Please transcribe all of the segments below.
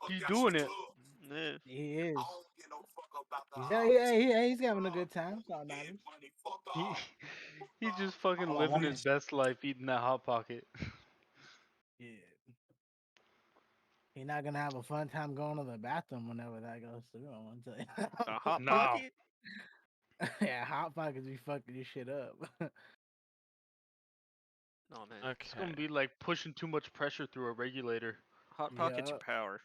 He's doing it. Yeah. He is. He's having a good time. It's all matters. He, he's just fucking living his best life, eating that hot pocket. Yeah. He's not gonna have a fun time going to the bathroom whenever that goes through. I want to tell you. A hot No. pocket? Yeah, hot pockets be fucking your shit up. Oh man. It's gonna be like pushing too much pressure through a regulator. Hot pockets Yeah. are power.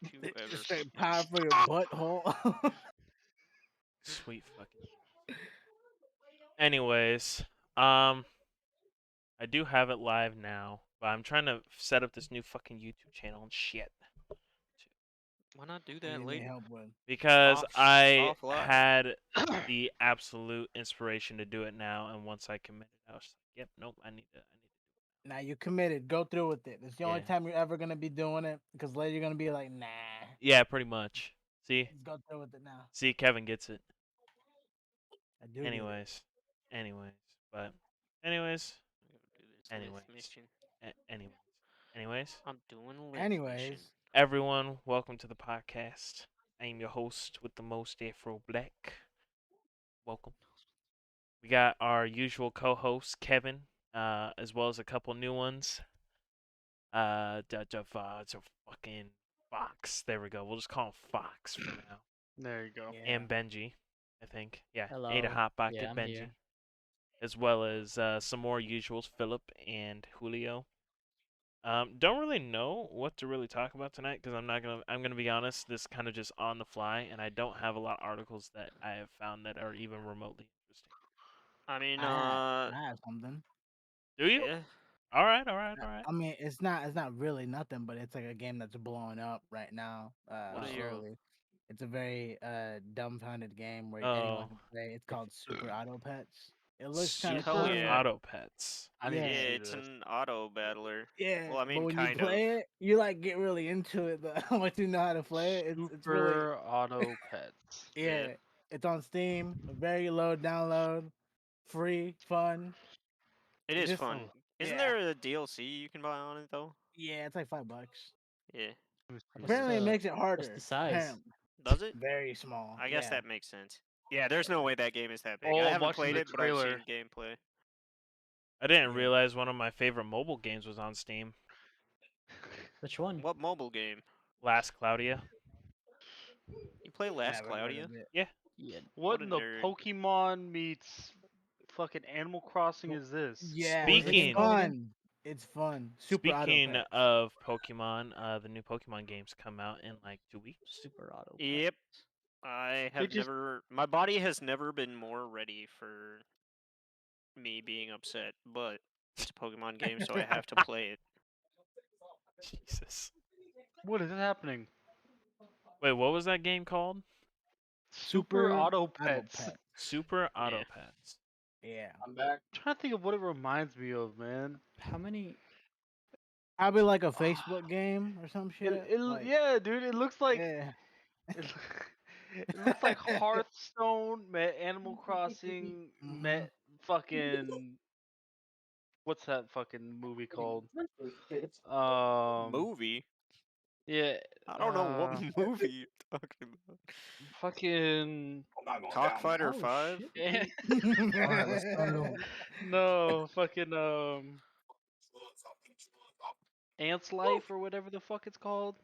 If you ever. Just straight power for your butthole. Sweet fucking. Anyways, I do have it live now, but I'm trying to set up this new fucking YouTube channel and shit. Why not do You that need later? help with. Because I off live. had the absolute inspiration to do it now, and once I committed, I was like, "Yep, nope, I need to." Now you committed. Go through with it. It's the only Yeah. time you're ever gonna be doing it. Because later you're gonna be like, nah. Yeah, pretty much. See, Just go through with it now. see, Kevin gets it. I do. Anyways, anyways, anyways, Mission. anyways. I'm doing a live mission. Anyways, Everyone, welcome to the podcast. I am your host with the most Afro Black. Welcome. We got our usual co-host Kevin, as well as a couple new ones. It's a fucking Fox. There we go. We'll just call him Fox for now. There you go. yeah. And Benji, I think. Yeah. Hello. Ate a hot pocket, Yeah, I'm Benji. here. As well as some more usuals, Philip and Julio. Don't really know what to really talk about tonight because I'm gonna be honest. This kind of just on the fly, and I don't have a lot of articles that I have found that are even remotely interesting. I mean, I have something. Do you? yeah. All right. I mean, it's not really nothing, but it's like a game that's blowing up right now. What is your- Slowly. It's a very dumbfounded game where Oh. anyone can play. It's called Super Auto Pets. It looks kind of Super cool. yeah. Auto Pets. I need Yeah, to see it's this. an auto battler. Yeah, Well, I mean, but when kind you play it, you like get really into it. Though. Once you know how to play it, it's really Super Auto Pets. yeah. It's on Steam. Very low download, free, fun. It is Just- fun. Isn't yeah. there a DLC you can buy on it though? Yeah, it's like $5. Yeah. Apparently, it makes it harder. What's the size? Apparently. Does it? Very small. I guess yeah. that makes sense. Yeah, there's no way that game is that big. Oh, I I'm haven't watching played the it, but I've trailer. seen gameplay. I didn't Yeah. realize one of my favorite mobile games was on Steam. Which one? What mobile game? Last Claudia. You play Last Never heard Claudia? of it. Yeah. What What a in the nerd. Pokemon meets fucking Animal Crossing is this? Yeah, Speaking- it's fun. It's fun. Super Auto Speaking Pets. of Pokemon, the new Pokemon games come out in like 2 weeks. Super Auto. Yep. I have just- never. My body has never been more ready for me being upset, but it's a Pokemon game, so I have to play it. Jesus. What is happening? Wait, what was that game called? Super Auto Pets. Pets. Super Auto Yeah. Pets. Yeah. I'm back. I'm trying to think of what it reminds me of, man. How many? Probably like a Facebook game or some shit. like, Yeah, dude. It looks like yeah. it, it looks like Hearthstone met Animal Crossing Mhm. met fucking what's that fucking movie called? Movie? Yeah. I don't know what movie you're talking about. Fucking Cockfighter Oh, 5? shit. Alright, let's start over. no, fucking Ant's Life or whatever the fuck it's called.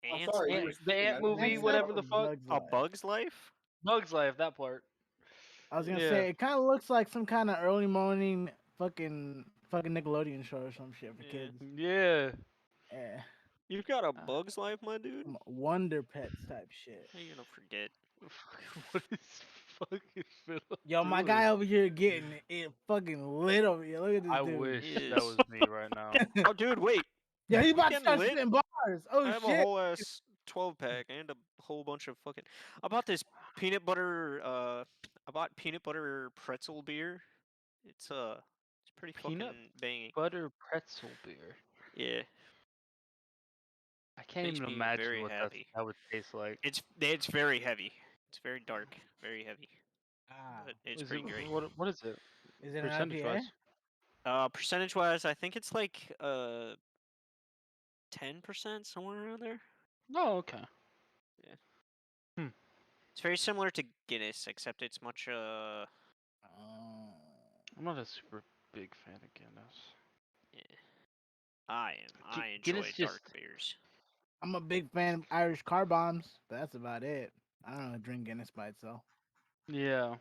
Ants Life? The Ant movie, That's whatever like the fuck. A Bug's Life? Bug's Life, that part. I was gonna Yeah. say it kind of looks like some kind of early morning fucking Nickelodeon show or some shit for Yeah. kids. Yeah. Yeah, You've got a Bug's Life, my dude? some Wonder Pets type shit. How you gonna forget? What is fucking Philip Yo, my doing? guy over here getting it fucking lit over here. Look at this I dude. wish Yes. that was me right now. Oh, dude, wait. Yeah, he about to getting start lit? spitting bars. Oh I have shit. a whole ass 12 pack and a whole bunch of fucking. I bought this peanut butter. I bought peanut butter pretzel beer. It's pretty Peanut fucking banging. Butter pretzel beer. Yeah, I can't Makes even me imagine very what happy. that would taste like. it's very heavy. It's very dark, very heavy, Ah, but it's Is pretty it, great. what is it? is it an Percentage IPA? wise? Percentage wise, I think it's like 10%, somewhere around there. Oh, okay. It's very similar to Guinness, except it's much I'm not a super big fan of Guinness. yeah. I am. I Guinness enjoy just dark beers. I'm a big fan of Irish car bombs, but that's about it. I don't really drink Guinness by itself. yeah.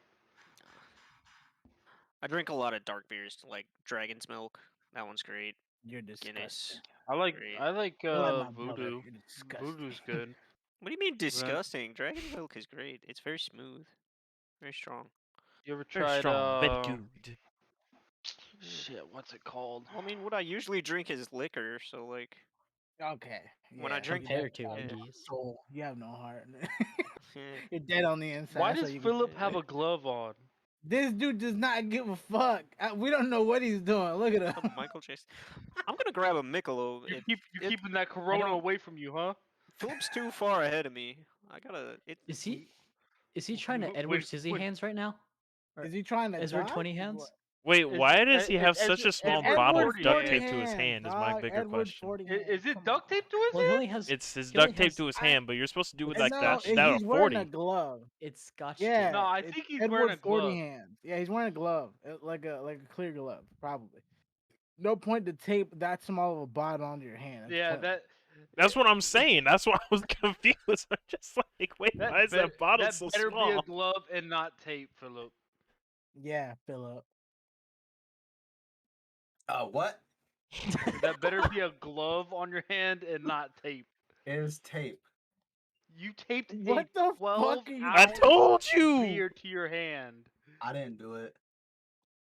I drink a lot of dark beers, like Dragon's Milk. That one's great. You're disgusting. Guinness. I like Great. You're like my brother. Voodoo. You're disgusting. Voodoo's good. What do you mean disgusting? Dragon's Milk is great. It's very smooth, very strong. You ever Very tried strong, very good. shit, what's it called? Well, I mean, what I usually drink is liquor, so like Okay. when I yeah, drink, you Compared to don't have yeah. no soul. You have no heart. Yeah. You're dead on the inside. Why That's does you can Philip say. have a glove on? This dude does not give a fuck. We don't know what he's doing. Look at him. Some Michael Chase. I'm gonna grab a Michelob. You're keeping that Corona don't- away from you, huh? Philip's too far ahead of me. I gotta. Is he trying to Wait, Edward Scissorhands wait. hands right now? Or Is he trying to Ezra dodge? 20 Is hands? what? Wait, why does he have Ed- such a Edward- small Edward bottle of 40 duct hands, tape to his hand? Is my dog. bigger Edward question. 40 Is hands, it come duct on. taped to his Well, he hand? only has. It's his he only duct tape has- to his I- hand, but you're supposed to do it No, like that. That he's a wearing 40. a glove. It's Scotch Yeah. tape. No, I it's think he's Edward wearing a 40 glove. hands. Yeah, he's wearing a glove, like a clear glove, probably. No point to tape that small of a bottle onto your hand. That's Yeah, pointless. That's what I'm saying. That's why I was confused. I'm just like, wait, why is that bottle that so better be small? a glove and not tape, Philip. Yeah, Philip. What? That better be a glove on your hand and not tape. It is tape. You taped What a the 12 fuck are you I ounce told you. beer to your hand. I didn't do it.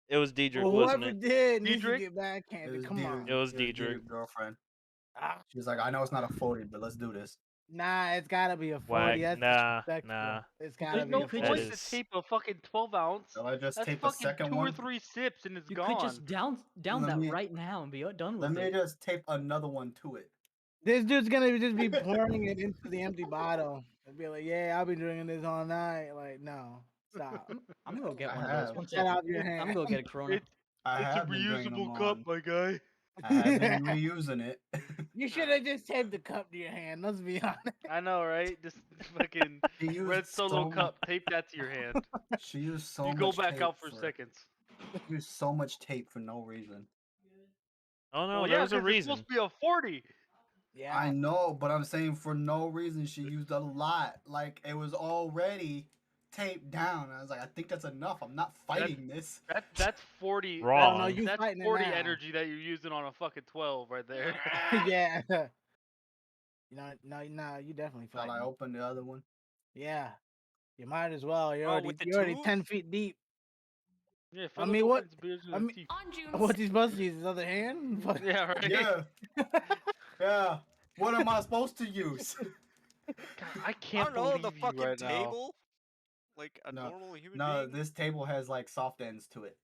It was Diedrich, Well, wasn't whoever it? did needs to Diedrich? get It backhanded. was Come Dieter- on. It was it was Diedrich. Dieter's girlfriend. Ah, She's like, I know it's not a 40, but let's do this. nah, it's gotta be a 40. Whack. That's Nah, disrespectful. nah. It's There's gotta be no a could 40. point just- to tape a fucking 12 ounce. So I just That's tape a fucking second 2 one. or 3 sips and it's You gone. could just down Let that me- right now and be done Let with me it. just tape another one to it. This dude's gonna just be pouring it into the empty bottle and be like, "Yeah, I'll be drinking this all night." Like, no, stop. I'm gonna go get I one of have. those. One Get second. out of your I'm hand. gonna go get a Corona. It- I it's a have been drinking them reusable cup, on. my guy. I have been reusing it. You should have just taped the cup to your hand. Let's be honest. I know, right? Just fucking She used red solo so cup. Tape that to your hand. She used so you much go back tape out for seconds. She used so much tape for no reason. Oh no, well, there yeah, was a 'cause it's reason. supposed to be a 40. Yeah. I know, but I'm saying for no reason she used a lot. Like it was already taped down. I was like, I think that's enough. I'm not fighting this. That's 40. Wrong. I don't know. You That's fighting it 40 now. energy that you're using on a fucking 12 right there. Yeah. No, you definitely Shall I fighting. open the other one? Yeah. You might as well. You're Oh, already with the you're already tube? 10 feet deep. Yeah, I Philip mean, what- opens beers with I his mean- teeth. On June What's he supposed to use? His other hand? Fuck. Yeah, right. Yeah. Yeah. What am I supposed to use? God, I I can't don't know, believe the you fucking right now. table? Like a No, normal human No, being? this table has like soft ends to it.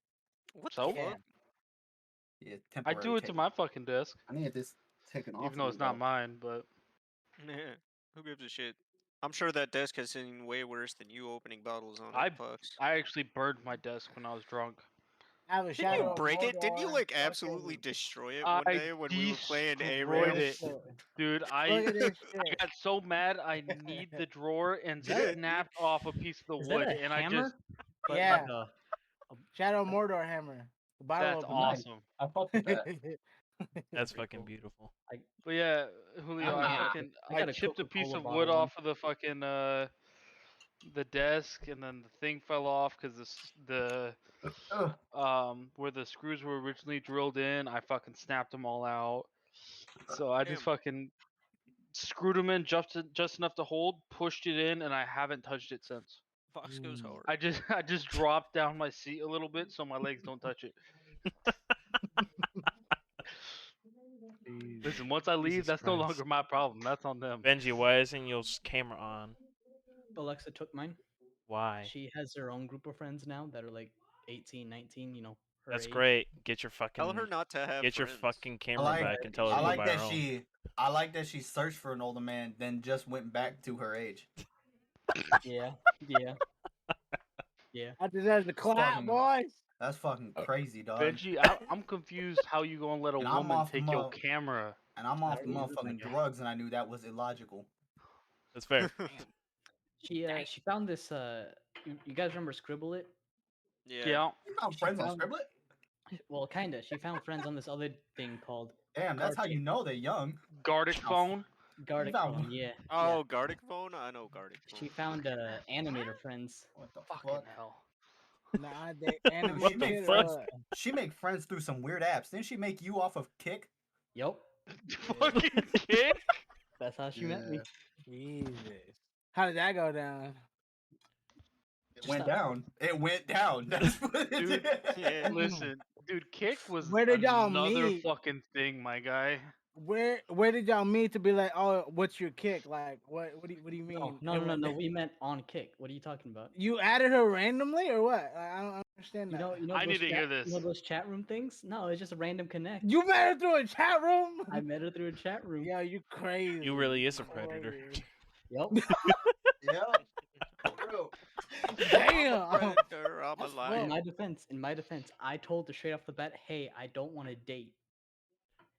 What So? the fuck? Yeah, I temporary do it to table. my fucking desk, I need this taken off. even though me, it's not though. mine. But Yeah, who gives a shit? I'm sure that desk has seen way worse than you opening bottles on I- it, Pucks. I actually burned my desk when I was drunk. I have a Didn't shadow you of break it? Didn't you Mordor, like absolutely fucking- destroy it one I day when we were playing destroyed A-Ram? it. Dude, Look I at this I shit. got so mad I kneed the drawer and Is that- snapped off a piece of the Is wood, that a and hammer? I just But Yeah. like a- Shadow of Mordor hammer. The bottle that's opener. awesome. I fucked with that. That's Pretty fucking cool. beautiful. But yeah, Julio, I I got a- fucking I I got a chipped a piece Coca-Cola of bottle wood one. off of the fucking the desk, and then the thing fell off because the Ugh. where the screws were originally drilled in, I fucking snapped them all out. So I just Damn. fucking screwed them in just enough to hold, pushed it in, and I haven't touched it since. Fox goes hard. I just dropped down my seat a little bit so my legs don't touch it. Listen, once I leave, Jesus that's no Christ. longer my problem. That's on them. Benji, why isn't your camera on? Alexa took mine. Why? She has her own group of friends now that are like 18, 19, you know, her That's age. great. Get your fucking Tell her not to have get your friends. fucking camera like- back and tell her I to go like buy that her own. I like that she searched for an older man, then just went back to her age. Yeah. Yeah. I deserve the clap, Fucking- boys. That's fucking crazy, dog. Benji, I'm confused how you gonna let a And I'm woman off take my- your camera. And I'm I off the don't use it, motherfucking nigga. drugs, and I knew that was illogical. That's fair. She found this. You guys remember Scribble It? Yeah. Yeah. You found She friends on found- Scribblet? Well, kinda. She found friends on this other thing called Damn, that's how you Carchick. know they're young. Gardic phone. Gardic found- phone. Yeah. Oh, Gardic phone? I know Gardic phone. She found animator friends. What the Fucking fuck? hell. Nah, they Dude, animated she made shit or friends. what? She make friends through some weird apps. Didn't she make you off of Kick? Yup. Fucking kid. That's how she met me. Jesus. How did that go down? It Just went a- down. It went down. That's what it Dude, did. Yeah. Listen, dude, Kick was Where did y'all another meet? fucking thing, my guy. Where did y'all meet to be like, oh, what's your kick? Like, what do you mean? No. We met on Kick. What are you talking about? You added her randomly or what? Like, I don't understand that. You know I need those to hear chat- this. You know those chat room things? No, it's just a random connect. You met her through a chat room? I met her through a chat room. Yo, you crazy. You really is a predator. Crazy. Yup. Yeah. Bro. Damn. Predator, I'm a That's liar. In my defense, I told her straight off the bat, "Hey, I don't want to date."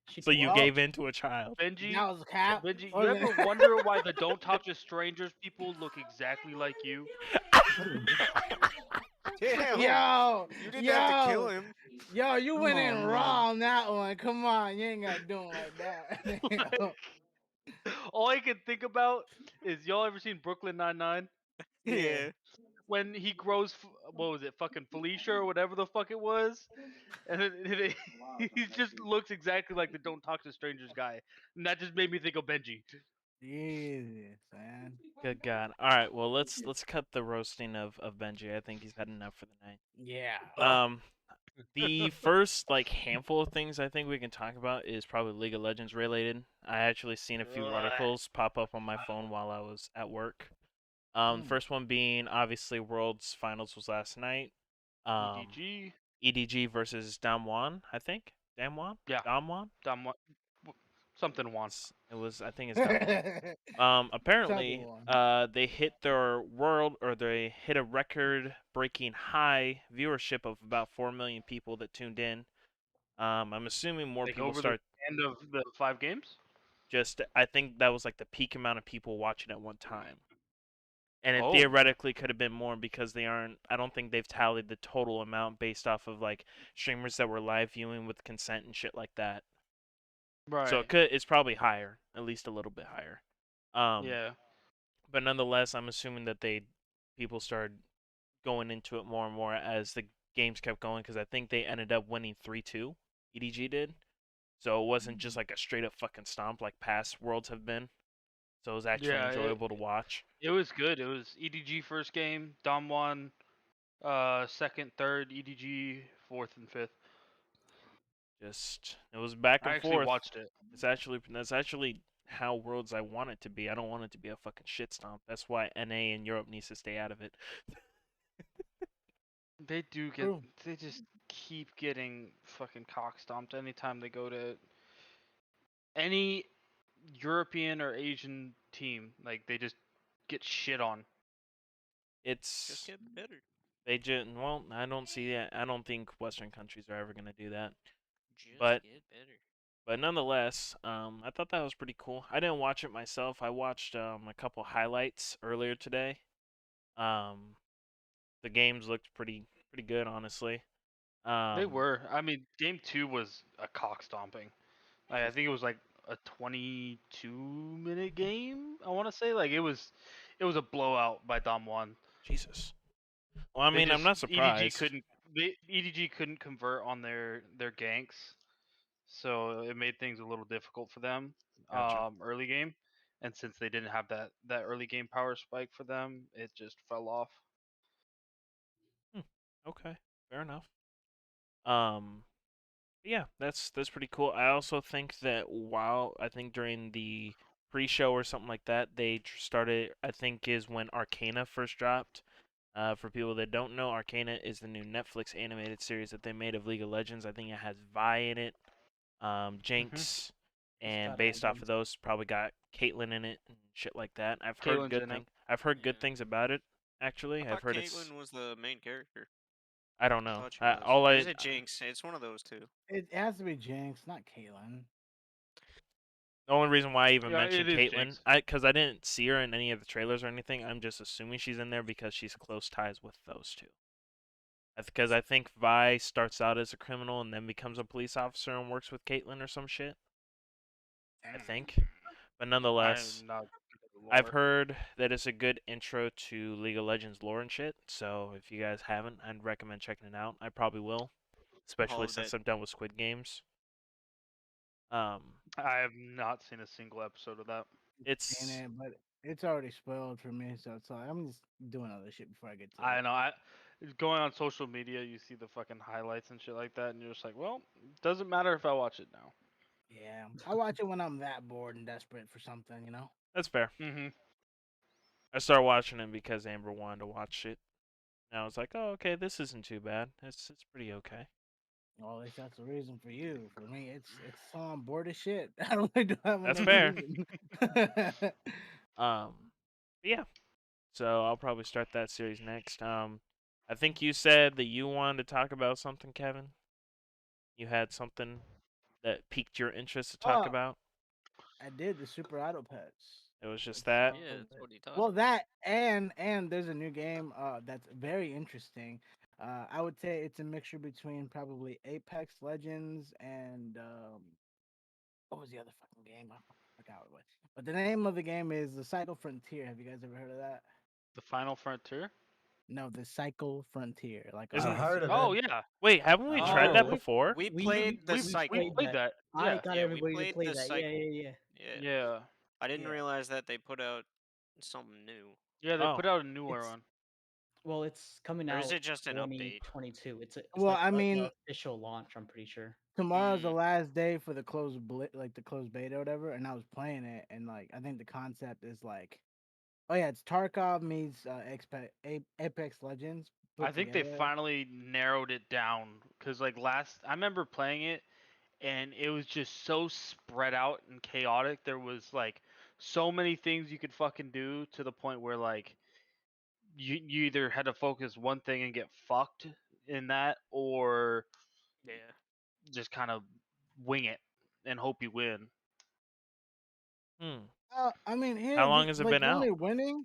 She So you Well, gave in to a child. Benji, That was cap. Benji, Or you the- ever wonder why the Don't Talk to Strangers people look exactly like you? Damn. Yo, You didn't have to kill yo, him. yo, you went Oh, in man. raw on that one. Come on, you ain't gotta do it like that. Like, all I can think about is y'all ever seen Brooklyn Nine-Nine? Yeah. When he grows, what was it, fucking Felicia or whatever the fuck it was, and he just looks exactly like the Don't Talk to Strangers guy, and that just made me think of Benji. Jesus, man. Good God. All right. Well, let's cut the roasting of Benji. I think he's had enough for the night. Yeah. The first like handful of things I think we can talk about is probably League of Legends related. I actually seen a few Ugh. articles pop up on my phone while I was at work. The first one being obviously Worlds Finals was last night. EDG, EDG versus Damwon, I think. Damwon? Yeah. Damwon? something one. It was I think it's Damwon. Apparently, they hit their they hit a record-breaking high viewership of about 4 million people that tuned in. I'm assuming more Like people over start. the end of the 5 games. I think that was like the peak amount of people watching at one time, and it Oh. theoretically could have been more because they aren't. I don't think they've tallied the total amount based off of like streamers that were live viewing with consent and shit like that. Right. So it's probably higher, at least a little bit higher. Yeah. But nonetheless, I'm assuming that people started going into it more and more as the games kept going because I think they ended up winning 3-2. EDG did, so it wasn't just like a straight up fucking stomp like past worlds have been. So it was actually Yeah, enjoyable to watch. It was good. It was EDG first game, Dom won, second, third, EDG fourth and fifth. Just it was back and I actually forth. watched it. That's actually how worlds I want it to be. I don't want it to be a fucking shit stomp. That's why NA and Europe needs to stay out of it. They do get. True. They just keep getting fucking cock stomped anytime they go to any European or Asian team. Like they just get shit on. It's Just get better. they just well, I don't see that. I don't think Western countries are ever gonna do that. Just But- get better. But nonetheless, I thought that was pretty cool. I didn't watch it myself. I watched a couple highlights earlier today. The games looked pretty good, honestly. They were. I mean, game 2 was a cock stomping. Like, I think it was like a 22-minute game. I want to say like it was a blowout by Dom 1. Jesus. Well, I mean, I'm not surprised. EDG couldn't convert on their ganks, so it made things a little difficult for them. Gotcha. Early game, and since they didn't have that early game power spike for them, it just fell off. Okay, fair enough. Yeah, that's pretty cool. I also think that I think during the pre-show or something like that, they started. I think is when Arcana first dropped. For people that don't know, Arcana is the new Netflix animated series that they made of League of Legends. I think it has Vi in it, Jinx, and got based all off of those, probably got Caitlyn in it and shit like that. I've Caitlyn's heard good in it. things. I've heard good Yeah. things about it. Actually, I I've thought heard Caitlyn was the main character. I don't know. Thought she was. All Or I is it Jinx? It's one of those two. It has to be Jinx, not Caitlyn. The only reason why I even Yeah, mentioned it is Caitlyn, Jinx. because I didn't see her in any of the trailers or anything. I'm just assuming she's in there because she's close ties with those two. Because I think Vi starts out as a criminal and then becomes a police officer and works with Caitlyn or some shit. I think, but nonetheless, I'm not. I've heard that it's a good intro to League of Legends lore and shit. So if you guys haven't, I'd recommend checking it out. I probably will, especially of since it. I'm done with Squid Games. I have not seen a single episode of that. Seen It's it, but it's already spoiled for me. So it's like I'm just doing other shit before I get to I it. know. Going on social media, you see the fucking highlights and shit like that, and you're just like, well, doesn't matter if I watch it now. Yeah, I watch it when I'm that bored and desperate for something, you know. that's fair. Mm-hmm. I started watching it because Amber wanted to watch it. And I was like, oh, okay, this isn't too bad. It's pretty okay. Well, at least that's the reason for you. For me, it's so I'm bored as shit. I don't really have That's another fair. reason. But yeah. So I'll probably start that series next. I think you said that you wanted to talk about something, Kevin. You had something that piqued your interest to talk Oh, about. I did the Super Auto Pets. It was just It's that. Yeah, that's what he talked well, about. that and there's a new game that's very interesting. I would say it's a mixture between probably Apex Legends and what was the other fucking game? I forgot what it was. But the name of the game is the Cycle Frontier. Have you guys ever heard of that? The Final Frontier. No, the Cycle Frontier. Like Isn't I've a heard of Oh it. yeah, Wait, haven't we tried that Oh, before? we We- played the we cycle. we played that. I Yeah, got Yeah, we everybody to played play the that. cycle. Yeah. Yeah, yeah, I didn't Yeah. realize that they put out something new. yeah. They Oh, put out a newer It's one. Well, it's coming Or is out it just an update? 2022. It's Well, like I the mean, official launch. I'm pretty sure. tomorrow's the Mm, last day for the like the closed beta or whatever, and I was playing it, and like I think the concept is like, oh yeah, it's Tarkov meets Apex Legends I put think they together. finally narrowed it down because like I remember playing it and it was just so spread out and chaotic. There was like so many things you could fucking do to the point where like you either had to focus one thing and get fucked in that, or yeah. just kind of wing it and hope you win. hmm. I mean, How here, long has it like been the only out? winning,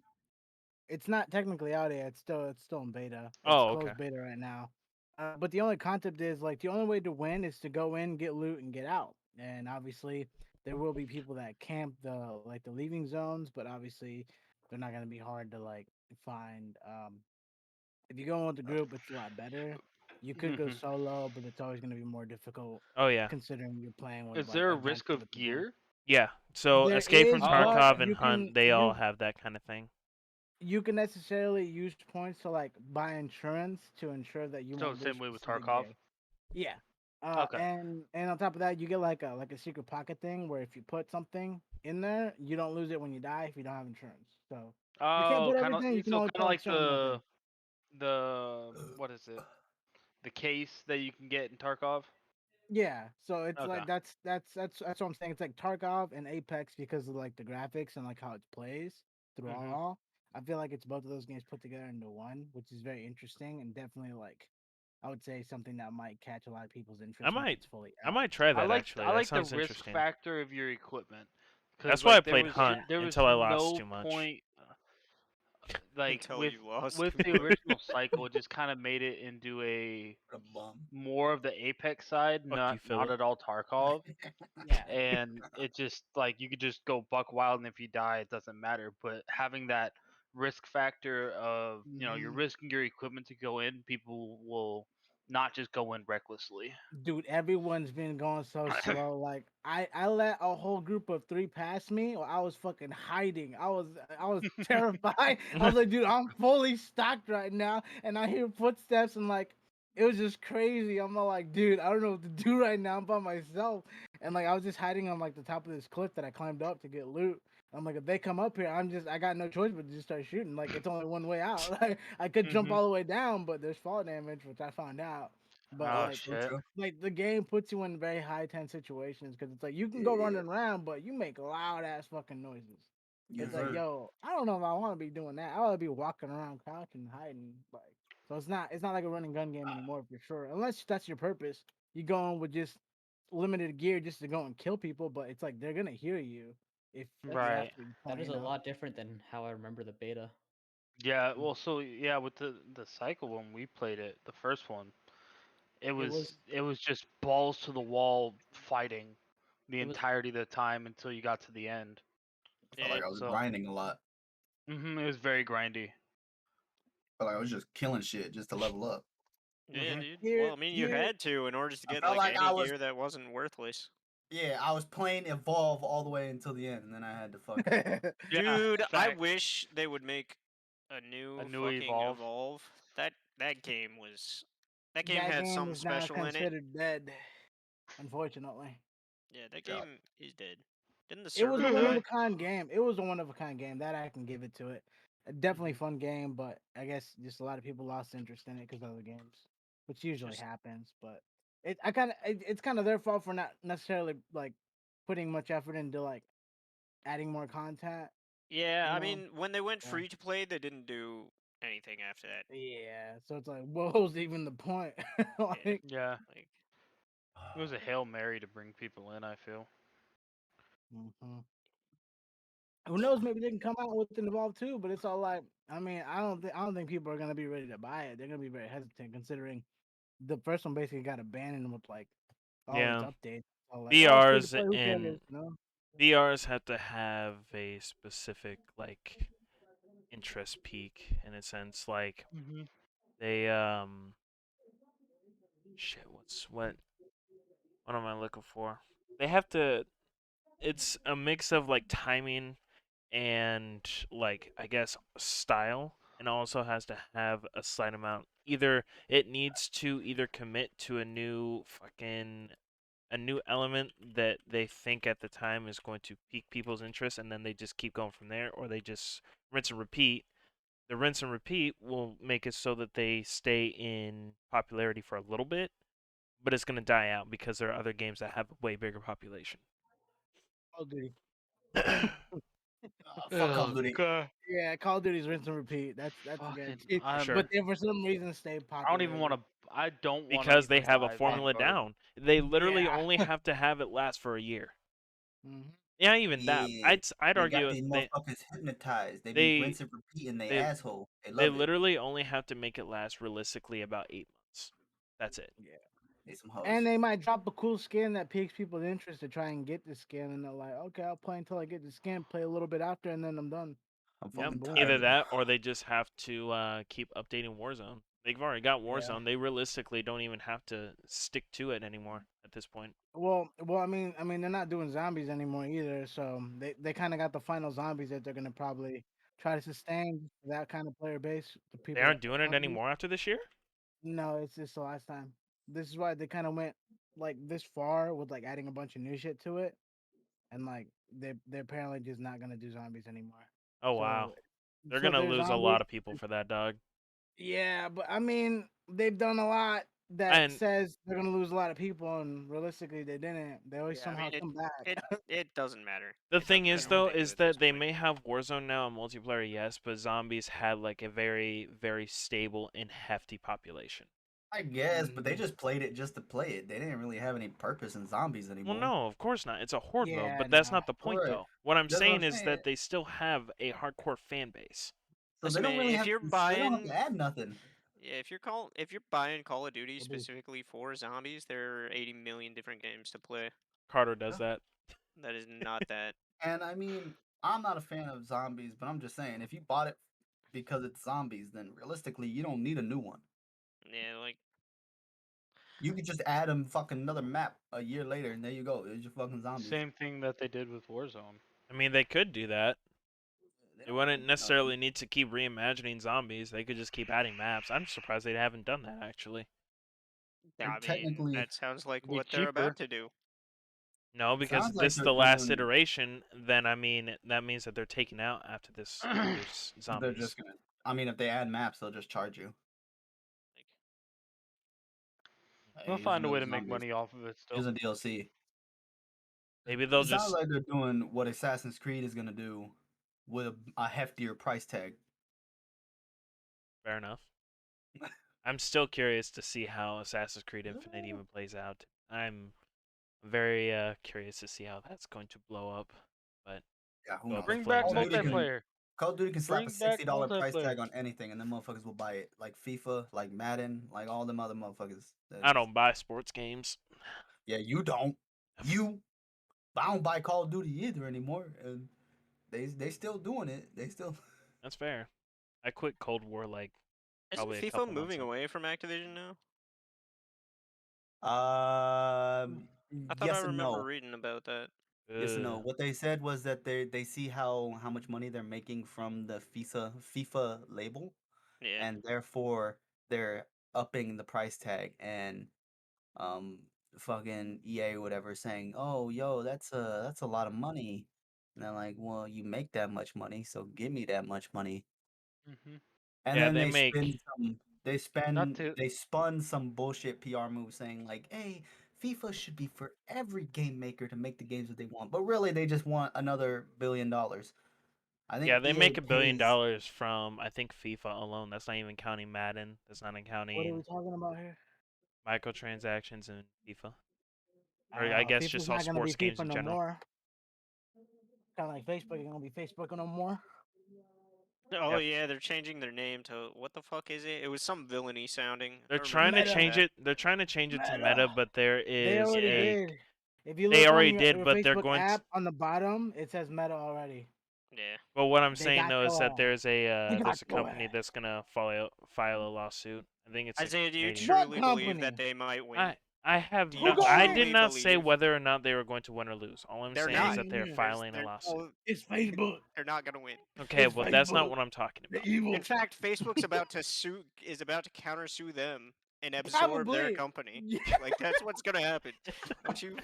it's not technically out yet. It's still in beta. It's Oh, okay. closed beta right now. But the only concept is like the only way to win is to go in, get loot, and get out. And obviously, there will be people that camp the leaving zones, but obviously, they're not gonna be hard to like find. If you go in with the group, it's a lot better. You could go Hmm. solo, but it's always gonna be more difficult Oh yeah, considering you're playing with Is like there a a bunch risk of other of people. gear? yeah. So There Escape from is, but Oh, Tarkov okay. and you Hunt, can they all have that kind of thing. you can necessarily use points to like buy insurance to ensure that you So won't the lose same way with specific Tarkov. gear. Yeah. Okay. And on top of that, you get like a secret pocket thing where if you put something in there, you don't lose it when you die if you don't have insurance. So you can't Oh, put kind of. everything. You can So only kind of put like like certain little things. the what is it? The case that you can get in Tarkov. Yeah. So it's Okay. like that's what I'm saying. It's like Tarkov and Apex because of like the graphics and like how it plays through Hmm. all. I feel like it's both of those games put together into one, which is very interesting and definitely like I would say something that might catch a lot of people's I interest once might, it's fully I out. might try I that like actually. I That like the sounds risk interesting. factor of your equipment, because That's why I like played Hunt there was until I lost no too much. point like Until you lost. with the original cycle. It just kind of made it into a What a bum. more of the Apex side, Fuck you, not Philip. at all Tarkov. Yeah. And it just like you could just go buck wild, and if you die it doesn't matter, but having that risk factor of you're Mhm. risking your equipment to go in, people will not just go in recklessly. Dude, everyone's been going so slow. Like I let a whole group of three pass me, or I was fucking hiding. I was terrified. I was like, dude, I'm fully stocked right now, and I hear footsteps, and like it was just crazy. I'm all like, dude, I don't know what to do right now. I'm by myself, and like I was just hiding on like the top of this cliff that I climbed up to get loot. I'm like, if they come up here, I got no choice but to just start shooting. Like it's only one way out. Like I could jump Hmm. all the way down, but there's fall damage, which I found out. But Oh Oh, like true, shit. true. like the game puts you in very high tense situations because it's like you can go Yeah, running around, but you make loud ass fucking noises. yes, It's like, Hmm. sir. yo, I don't know if I want to be doing that. I want to be walking around, crouching, hiding. Like, so it's not like a running gun game anymore for sure. Unless that's your purpose. You go in with just limited gear just to go and kill people, but it's like they're gonna hear you if you That's Right. actually that point is it a out. lot different than how I remember the beta. Yeah. Well, so yeah, with the cycle when we played it, the first one, it was was just balls to the wall fighting the It was entirety of the time until you got to the end. I felt like I was So, grinding a lot. it was very grindy. I felt like I was just killing shit just to level up. Yeah, Mhm. dude. here Well, I mean, you here had to in order to I get felt like like any I was, gear that wasn't worthless. yeah, I was playing Evolve all the way until the end, and then I had to fucking. Yeah. Dude, I Facts. wish they would make a A new new fucking evolve. Evolve. That game was that game that had game something is now special in it. considered dead, unfortunately. Yeah, that Yeah. game is dead. Didn't the It was server a one of die? a kind game. It was a one of a kind game that I can give it to it. A definitely fun game, but I guess just a lot of people lost interest in it because of other games, which usually Just happens. But it's kind of their fault for not necessarily like putting much effort into like adding more content. yeah, You I know? mean, when they went Yeah. free to play, they didn't do anything after that. Yeah, so it's like, what was even the point? Like, Yeah. Like, It was a Hail Mary to bring people in, I feel. mhm. Who knows? Maybe they can come out with an Evolve too. But it's all like, I mean, I don't think people are gonna be ready to buy it. They're gonna be very hesitant considering the first one basically got abandoned with like all its Yeah. updates. So like, oh, it's free to VRs play. Who cares? and You know? VRs have to have a specific like interest peak in a sense. Like Mhm. they shit. What am I looking for? They have to. It's a mix of like timing and like I guess style, and also has to have a slight amount. Either it needs to either commit to a new element that they think at the time is going to pique people's interest, and then they just keep going from there, or they just rinse and repeat. The rinse and repeat will make it so that they stay in popularity for a little bit, but it's going to die out because there are other games that have a way bigger population. Call of Duty. Fuck Call of Duty. God. Yeah, Call of Duty's rinse and repeat. That's Fucking. guaranteed. Sure. But they for some reason stay I don't even popular. want to. I don't want to Because they even have a buy formula Vanguard. down. They literally Yeah. only have to have it last for a year. Mhm. Yeah, even that. Yeah, I'd they got argue these motherfuckers hypnotized. They be they rinse and repeat in they they asshole. They they love it. literally only have to make it last realistically about 8 months. That's it. Yeah. They some hoes. And they might drop a cool skin that piques people's interest to try and get the skin, and they're like, okay, I'll play until I get the skin, play a little bit after, and then I'm done. I'm Yep. fucking Boom. tired Either of it. that, or they just have to keep updating Warzone. They've already got Yeah. Warzone. They realistically don't even have to stick to it anymore at this point. Well, I mean, they're not doing zombies anymore either, so they kind of got the final zombies that they're gonna probably try to sustain that kind of player base. The They people that aren't doing it currently, anymore after this year. no, it's just the last time. This is why they kind of went like this far with like adding a bunch of new shit to it, and like they're apparently just not gonna do zombies anymore. Oh wow, So they're so gonna there's lose a zombies. lot of people for that, dog. Yeah, but I mean, they've done a lot that And says they're gonna lose a lot of people, and realistically, they didn't. They always yeah, I somehow mean, come back. it doesn't matter. the It thing doesn't is, matter what though, they do is at this that they point. may have Warzone now in multiplayer, yes, but zombies had like a very, very stable and hefty population. I guess, but they Mhm. just played it just to play it. They didn't really have any purpose in zombies Well, anymore. no, of course not. It's a horde mode, Yeah, but that's no. not the point, Right. though. What I'm That's what I'm saying is saying. that they still have a hardcore fan base. So Listen, they don't man, really if have. you're So they don't have buying, to add nothing. yeah, if you're buying Call of Duty Will do. specifically for zombies, there are 80 million different games to play. Carter does that. That is not that. And I mean, I'm not a fan of zombies, but I'm just saying, if you bought it because it's zombies, then realistically, you don't need a new one. Yeah, like You could just add them fucking another map a year later, and there you go. There's your fucking zombies. Same thing that they did with Warzone. I mean, they could do that. They They don't wouldn't need necessarily need to keep reimagining zombies. They could just keep adding maps. I'm surprised they haven't done that, actually. I mean, technically, that sounds like Be what they're cheaper. about to do. No, because sounds if like this is they're the last doing. iteration, then I mean that means that they're taking out after this there's They're zombies. just gonna. I mean, if they add maps, they'll just charge you. Like, They'll Hey, here's find a way another to make zombies. money off of it still. Here's a DLC. Maybe they'll It sounds just like they're doing what Assassin's Creed is gonna do, with a heftier price tag. fair enough. I'm still curious to see how Assassin's Creed Infinite even plays out. I'm very curious to see how that's going to blow up. But Yeah, who go knows? up in Bring back flames, actually. multiplayer. Call of Duty can slap a Bring back $60 price multiplayer. tag on anything, and then motherfuckers will buy it. Like FIFA, like Madden, like all them other motherfuckers. I don't buy sports games. Yeah, you don't. I don't buy Call of Duty either anymore, and they still doing it. They still. That's fair. I quit Cold War like Isn't probably a FIFA couple months moving ago. away from Activision now? Um. I thought I Yes and remember no. reading about that. Yes and no. Ugh. What they said was that they see how much money they're making from the FIFA label, Yeah. and therefore they're upping the price tag, and um fucking EA or whatever saying, "Oh, yo, that's a lot of money." And they're like, "Well, you make that much money, so give me that much money." Hmm. And Yeah, then they make. Not to. they spun some bullshit PR move saying like, "Hey, FIFA should be for every game maker to make the games that they want." But really they just want another $1 billion. I think Yeah, they EA make $1 billion pays from I think FIFA alone. That's not even counting Madden. That's not What are we counting talking about here? microtransactions in FIFA. Or I guess FIFA's just all not gonna be sports games FIFA in no general. more. Kind of like Facebook ain't gonna be Facebook no more. Oh Yep. yeah, they're changing their name to what the fuck is it? It was some villainy sounding. They're I remember trying to Meta. reading change that. it. They're trying to change it to Meta. Meta, but there They is already a. did. If you They look on already your did, but they're Facebook going to. app on the bottom, it says Meta already. Yeah. Well, what I'm They saying got though is your that ass. They got there's a your company ass. that's gonna file a lawsuit. I think it's a Isaiah, do you Canadian. What truly believe that company? they might win? I have Do Who you not. gonna I win? did truly not say believe whether or not they were going to win or lose. All I'm they're saying is not? that they're There's- filing a They're, lawsuit. oh, It's Facebook. they're not gonna win. Okay, It's well that's not Facebook. what I'm talking The about. evil. In fact, Facebook's about to countersue them and absorb their Probably. company. Yeah. Like that's what's gonna happen. Don't you?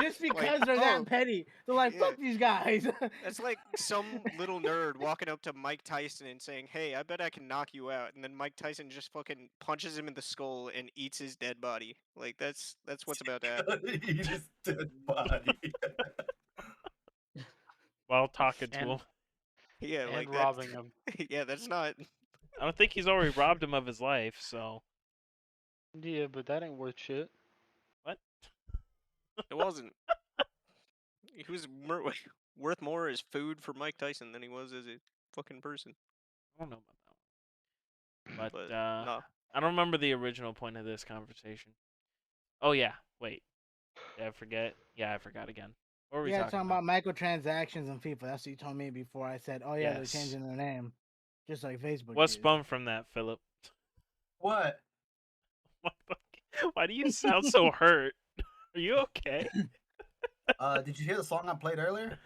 Just Like, because they're that petty. They're like, yeah. fuck these guys. That's like some little nerd walking up to Mike Tyson and saying, "Hey, I bet I can knock you out," and then Mike Tyson just fucking punches him in the skull and eats his dead body. Like that's what's about to happen. Eat his dead body. While talking to And him, Yeah, and like that. robbing them. Yeah, that's not. I don't think he's already robbed him of his life. So Yeah, but that ain't worth shit. what? It wasn't. He was worth more as food for Mike Tyson than he was as a fucking person. I don't know about that one. But But no, I don't remember the original point of this conversation. Oh yeah, wait. Did I forget? Yeah, I forgot again. What were we Yeah, talking talking about microtransactions in FIFA. That's what you told me before. I said, oh yeah, Yes. they're changing their name, just like Facebook. What did. spun from that, Philip? What? Why do you sound so hurt? Are you okay? Did you hear the song I played earlier?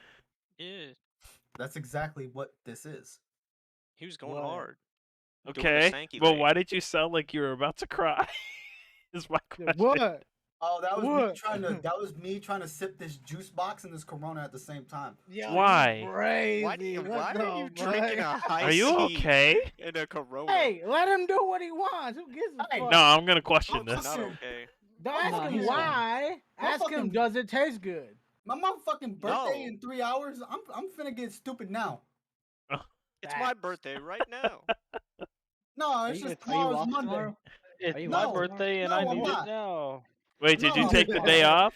yeah, That's exactly what this is. he was going What? hard. Doing the Okay. stanky Well, leg. why did you sound like you were about to cry? Is my Yeah, question. What? Oh, that was me What? trying to sip this juice box and this Corona at the same time. Yo, Why? you crazy. Why What are you the drinking fuck? a high Are you C okay? in a Corona? Hey, let him do what he wants. Who gives a Hey, fuck? No, I'm gonna question Folks, this. not Listen. okay. Don't ask Nah, him he's fine. why. Ask him, fucking- does it taste good? My motherfucking birthday No. in 3 hours. I'm finna get stupid now. It's my birthday right now. No, it's you- just are you tomorrow's off Monday. tomorrow? It's you my off tomorrow? birthday and No, I I'm need it not. now. Wait, did you No. take the day off?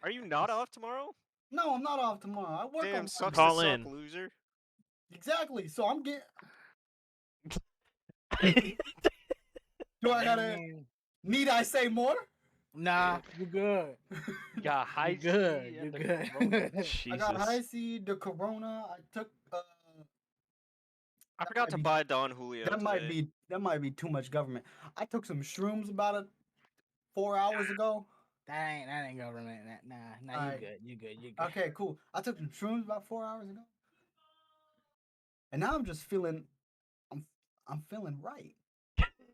Are you not off tomorrow? No, I'm not off tomorrow. I work Damn, on sucks Call to in. suck, loser. Exactly. So I'm getting. Do I gotta? Need I say more? Nah, you good. You got high You good. C You and the good. Corona. I got high Jesus. C, the Corona. I took. I forgot to might be- buy Don Julio today. That might be too much government. I took some shrooms about 4 hours ago. that ain't government. Nah, you Alright. good. You good. Okay, cool. I took some shrooms about 4 hours ago, and now I'm just feeling. I'm feeling right.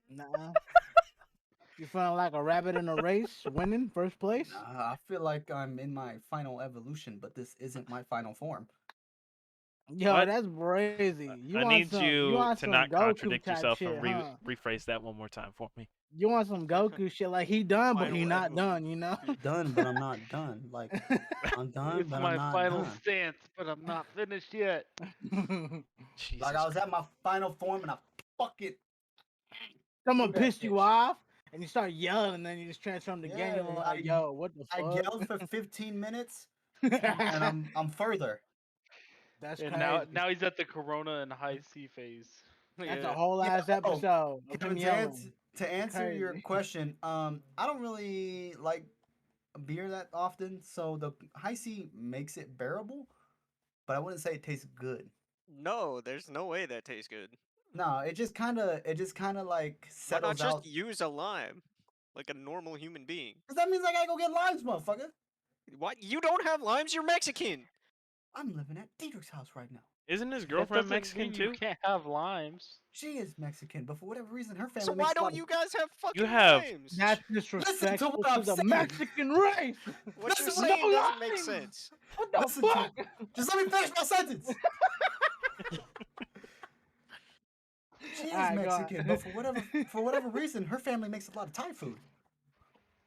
Nah. You feeling like a rabbit in a race, winning first place? I feel like I'm in my final evolution, but this isn't my final form. Yo, What? that's crazy. You I want need some, you want to some not Goku contradict type yourself shit, and huh? rephrase that one more time for me. You want some Goku shit like he done, but he Final not evolution. done. You know. Done, but I'm not done. Like I'm done, It's but my I'm not final done. stance, but I'm not finished yet. Jesus. Like I was at my final form, and I fucking. Someone that pissed you bitch. off, and you start yelling, and then you just transform again. Yeah, You're like, yo, what the I fuck? yelled for 15 minutes, and I'm further. That's And crazy. now he's at the Corona and high C phase. That's a Yeah. whole Yeah, ass oh, episode of him Kevin, yelling. to answer your Crazy. question, I don't really like beer that often, so the high C makes it bearable, but I wouldn't say it tastes good. No, there's no way that tastes good. No, it just kind of like Why not settles just out. use a lime, like a normal human being? Cause that means I gotta go get limes, motherfucker. What? You don't have limes? You're Mexican. I'm living at Dietrich's house right now. Isn't his That girlfriend doesn't Mexican mean you too? can't have limes. She is Mexican, but for whatever reason, her So family why makes a lot don't of. you guys have fucking have- limes? That's Listen to disrespectful what to I'm the saying. Mexican race. What you're Listen to saying No doesn't make limes! sense. What the Listen to fuck? Just let me finish my sentence. She is Alright, go on. Mexican, but for whatever reason, her family makes a lot of Thai food.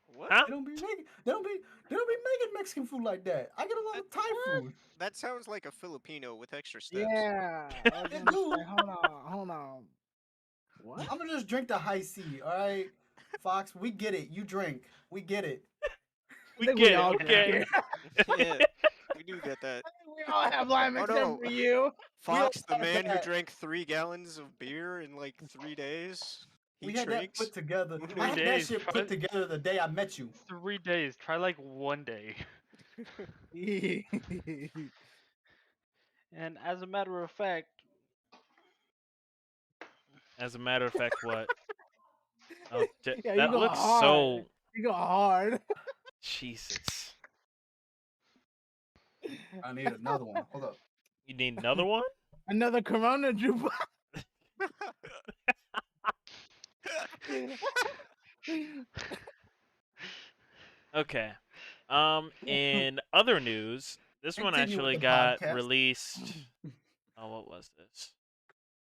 What? Huh? They don't be making Mexican food like that. I get a lot of Thai food. That sounds like a Filipino with extra steps. Yeah. I was They gonna do. say, hold on. What? I'm gonna just drink the high C, all right, Fox. We get it. You drink. We get it. We think get we it, all okay? Yeah, we do get that. We all have lime Oh, except no. for you. Fox, the had man who that. drank 3 gallons of beer in like 3 days. He We had that drinks. put together. Who I knew? had that days, shit try- put together the day I met you. 3 days. Try like 1 day. And as a matter of fact, As a matter of fact, what? Oh, Yeah, you that go looks hard. so. You go hard. Jesus. I need another one. Hold up. You need another one? Another Corona Juba. Okay. In other news, this one Continue with actually the got podcast. released. Oh, what was this?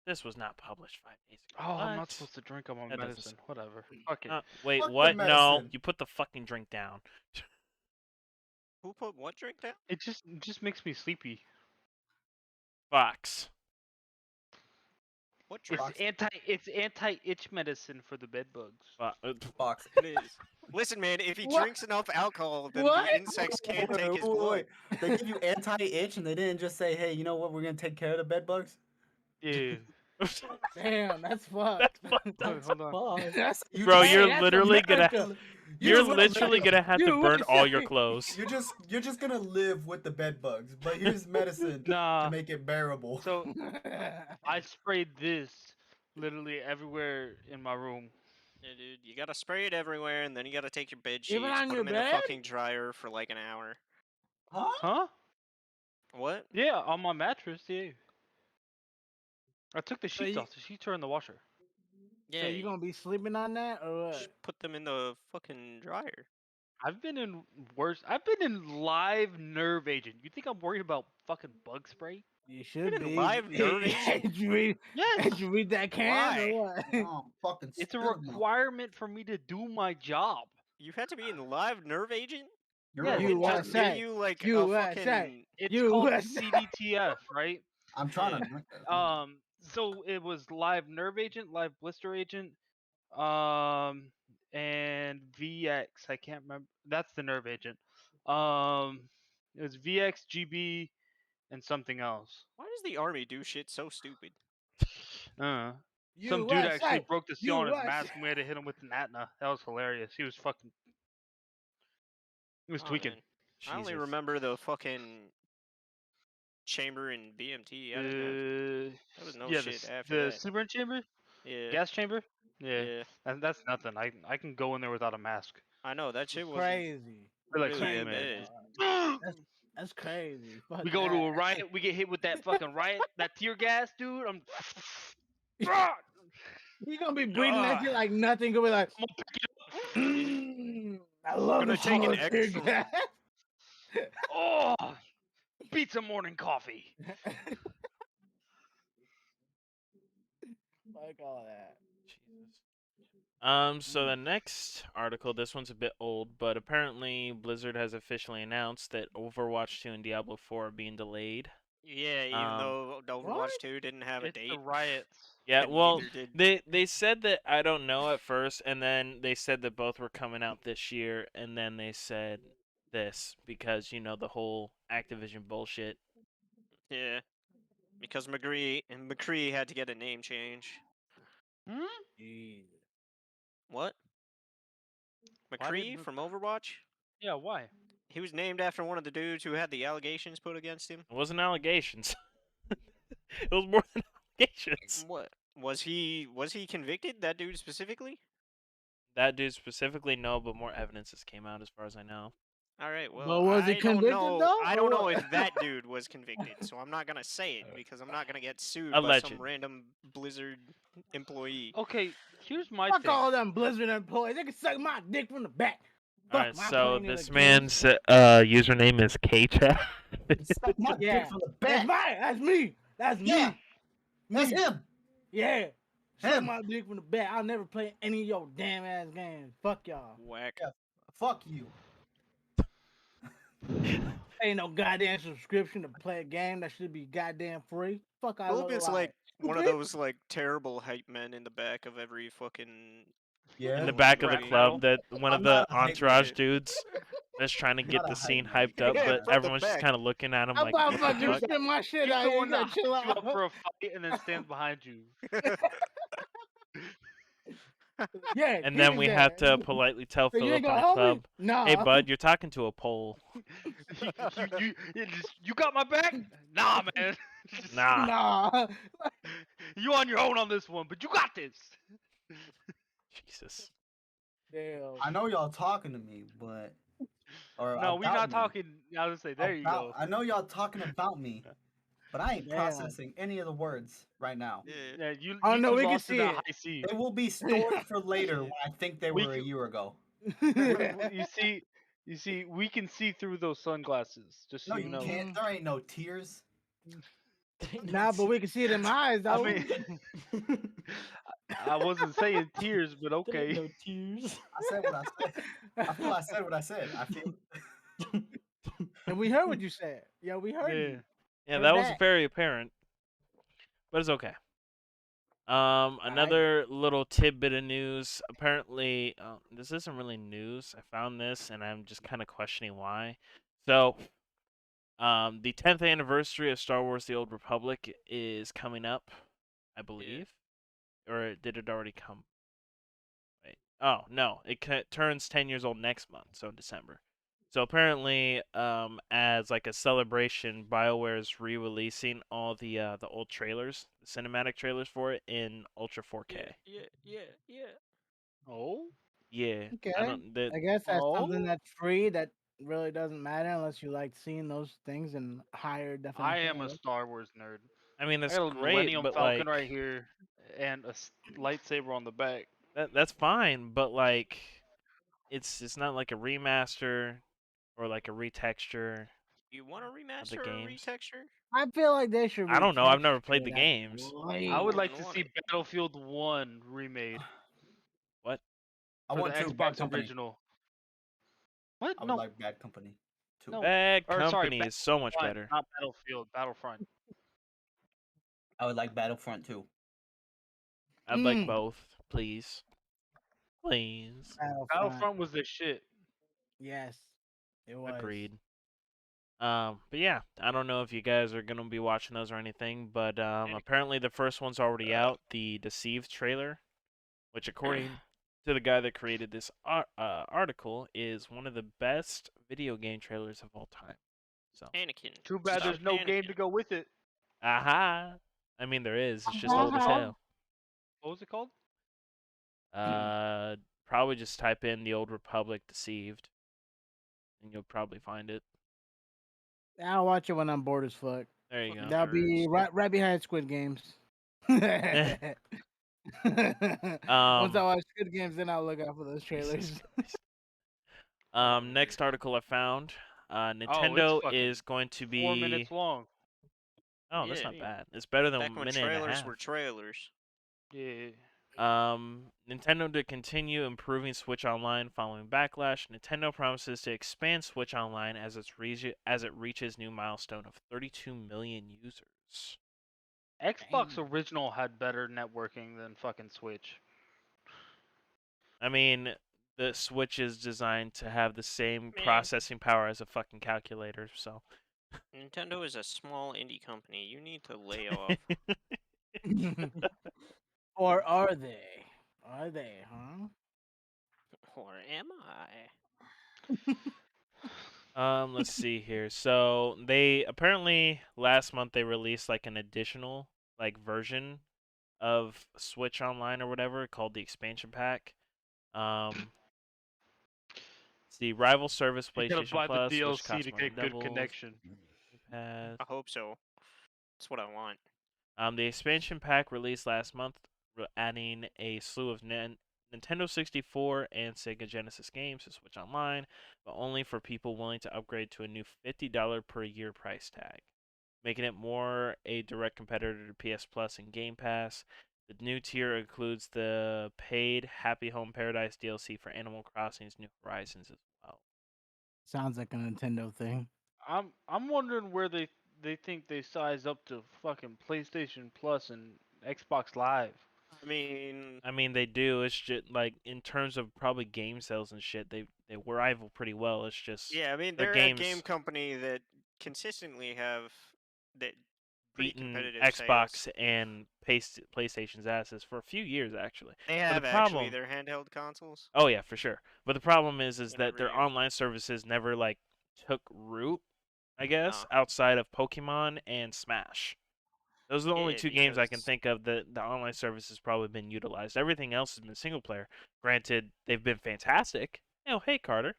This was not published 5 days ago. oh, I'm not What? supposed to drink on my That doesn't medicine. Whatever. Fuck it. Wait, Fuck the what? No, medicine. you put the fucking drink down. Who put what drink down? It just makes me sleepy. Fox. What drink? It's anti itch medicine for the bed bugs. Fox. It is. Listen, man, if he What? drinks enough alcohol, then What? the insects can't take his blood. They give you anti-itch, and they didn't just say, "Hey, you know what? We're gonna take care of the bed bugs." Yeah. Damn, that's fucked. That's fucked up. Wait, hold on. Fuck. That's Bro, Hey, you're that's literally America. gonna You're you're just literally America. gonna have to You burn would all your say- clothes. You're just gonna live with the bed bugs, but here's medicine Nah. to make it bearable. So I sprayed this literally everywhere in my room. Yeah, dude, you gotta spray it everywhere, and then you gotta take your bed sheets, Even on put your them in a bed? fucking dryer for like an hour. Huh? Huh? What? Yeah, on my mattress. Yeah. I took the So sheets you- off. The sheets are in the washer. Yeah, So you gonna be sleeping on that or just what? put them in the fucking dryer. I've been in worse. I've been in live nerve agent. You think I'm worried about fucking bug spray? You should in be. live nerve agent? Did you read? Yes. Did you read that can Why? or what? Oh, fucking It's a spilled milk. requirement for me to do my job. You had to be in live nerve agent? You're Yeah, right. They just USA. gave you like a USA. fucking. It's called USA. CDTF, right? I'm trying Yeah. to drink this. So it was live nerve agent, live blister agent, and VX. I can't remember. That's the nerve agent. It was VX, GB, and something else. Why does the army do shit so stupid? Some dude actually broke the seal on his USA. mask, and we had to hit him with the Natna. That was hilarious. He was fucking. He was Oh, tweaking. man. I only Jesus. remember the fucking chamber in BMT. I didn't have. There was no yeah, shit the, after the that. sleeper chamber, Yeah. gas chamber. Yeah, Yeah. that's nothing. I can go in there without a mask. I know that shit was Crazy. We're like really Superman. bad. That's crazy. Fuck We go to a that. riot, we get hit with that fucking riot, that tear gas, dude. I'm. You gonna be breathing that shit like nothing. Gonna be like, I love Gonna the take an smell of tear extra- gas. Oh, beats a morning coffee. Fuck all that. Jesus. So the next article, this one's a bit old, but apparently Blizzard has officially announced that Overwatch 2 and Diablo 4 are being delayed. Yeah, even Um, though the Overwatch What? 2 didn't have a It's the date, riots. Yeah, and well, neither did. they said that I don't know at first, and then they said that both were coming out this year, and then they said this because the whole Activision bullshit. Yeah, because McCree had to get a name change. Hmm? What? Why did McCree from Overwatch? Yeah, why? He was named after one of the dudes who had the allegations put against him. It wasn't allegations. It was more than allegations. What? Was he convicted? That dude specifically? That dude specifically, no, but more evidence has came out as far as I know. All right, well, But was he I don't convicted know. though? I or don't know what? if that dude was convicted, so I'm not gonna say it because I'm not gonna get sued by Alleged. some random Blizzard employee. Okay, here's my Fuck thing. all them Blizzard employees. They can suck my dick from the back. All Fuck right, 'em, I'm so playing it this again. man's username is KChat. Suck my Yeah, dick from the that's back. mine. That's me. That's Yeah, me. that's Me. him. Yeah. Suck Him. my dick from the back. I'll never play any of your damn ass games. Fuck y'all. Whack. Yeah, fuck you. Ain't no goddamn subscription to play a game that should be goddamn free. Fuck I look Philip is like. like one of Stupid. those like terrible hype men in the back of every fucking. Yeah. In the back of the Rap club, battle. that one I'm of the not a hype entourage man. dudes that's trying to I'm get not the a hype scene man. hyped up, Yeah, but from the everyone's just back. kind of looking at him I'm like, about what the fucking fuck? spit my shit He's out the here. one You gotta that chill hypes you up out. for a fight and then stands behind you. Yeah. And he then is we that. have to politely tell So you ain't Philip in gonna the help me? club, Nah. "Hey, bud, you're talking to a pole." You got my back? Nah, man. Nah. Nah. You on your own on this one, but you got this. Jesus. Damn. I know y'all talking to me, but No, we about not me. talking. I was say, there you go. I know y'all talking about me, but I ain't Damn. processing any of the words right now. Yeah. Yeah, you Oh, you no, too we can lost in see that it. high C. They will be stored for later when I think they We were a can- year ago. You see, we can see through those sunglasses. Just so No, you you know. can't. There ain't no tears. Nah, but we can see it in my eyes, I though. mean, I wasn't saying tears, but okay. No tears. I said what I said. I feel I said what I said. I feel. And we heard what you said. Yeah, we heard Yeah. you. Yeah, Heard that was that. very apparent, but it's okay. Another little tidbit of news. Apparently, this isn't really news. I found this, and I'm just kind of questioning why. So, the 10th anniversary of Star Wars: The Old Republic is coming up, I believe, or did it already come? Wait. Oh no, it turns 10 years old next month, so in December. So apparently, as like a celebration, BioWare is re-releasing all the old trailers, the cinematic trailers for it in Ultra 4K. Yeah. Oh. Yeah, Okay. I don't. I guess that's something Oh. that's free that really doesn't matter unless you like seeing those things in higher definition. I am I a guess. Star Wars nerd. I mean, I that's got a great, Millennium but Falcon like right here, and a lightsaber on the back. that's fine, but like it's not like a remaster or like a retexture You want a of the remaster or a games. retexture? I feel like they should. I don't know. I've never played retexture the that games. I would way. like wouldn't to want see it. Battlefield 1 remade What? I for the want to. Bad Xbox Company. original. What? I would No, like Bad Company too. no. Bad Or sorry, Company is so much Battlefront, better. not Battlefield, Battlefront. I would like Battlefront too. I'd like both, please. Please. Battlefront was the shit. Yes, it was. Agreed. But yeah, I don't know if you guys are gonna be watching those or anything, but apparently the first one's already out, the Deceived trailer, which according to the guy that created this article is one of the best video game trailers of all time. So, Anakin. Too bad Stop there's no game panicking. to go with it. aha! I mean, there is. It's just old as hell. What was it called? Probably just type in the Old Republic Deceived, and you'll probably find it. I'll watch it when I'm bored as fuck. There you Fucking go. That'll be right behind Squid Games. Once I watch Squid Games, then I'll look out for those trailers. Next article I found. Oh, Nintendo it's fucking is going to be 4 minutes long. Oh, that's Yeah. not bad. It's better than Back a when minute and a trailers half. were trailers. Yeah. Nintendo to continue improving Switch Online following backlash. Nintendo promises to expand Switch Online as it reaches new milestone of 32 million users. Xbox Dang. original had better networking than fucking Switch. I mean, the Switch is designed to have the same Man. processing power as a fucking calculator, so. Nintendo is a small indie company. You need to lay off. Or are they? Are they, huh? Or am I? Let's see here. So they apparently last month they released like an additional like version of Switch Online or whatever called the expansion pack. It's the rival service You gotta PlayStation buy the Plus, which DLC costs to more than get good double. connection. Pass. I hope so. That's what I want. The expansion pack released last month, adding a slew of Nintendo 64 and Sega Genesis games to Switch Online, but only for people willing to upgrade to a new $50 per year price tag, making it more a direct competitor to PS Plus and Game Pass. The new tier includes the paid Happy Home Paradise DLC for Animal Crossing's New Horizons as well. Sounds like a Nintendo thing. I'm wondering where they think they size up to fucking PlayStation Plus and Xbox Live. I mean, They do. It's just like in terms of probably game sales and shit, they rival pretty well. It's just yeah, I mean, their they're a games game company that consistently have that pretty beaten competitive Xbox sales. and PlayStation's asses for a few years actually. They But have the actually problem, their handheld consoles. oh yeah, for sure. But the problem is In that every their year. online services never like took root, I guess, No. outside of Pokemon and Smash. Those are the only Yeah, two games I can because think of that the online service has probably been utilized. Everything else has been single player. Granted, they've been fantastic. Oh, hey Carter.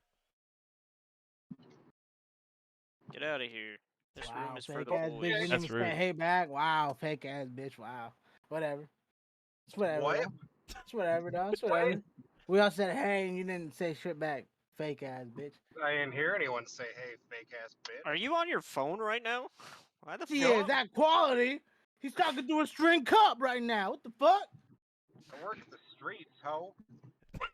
get out of here. This room Wow, is for fake the ass bitch boys. didn't That's even say rude. hey back. Wow, fake ass bitch. Wow. Whatever. It's whatever, What? though. It's whatever, though. It's whatever. We all said hey and you didn't say shit back. Fake ass bitch. I didn't hear anyone say, "Hey, fake ass bitch." Are you on your phone right now? Why the She fuck? is that quality. He's talking through a string cup right now. What the fuck? I work the streets, ho.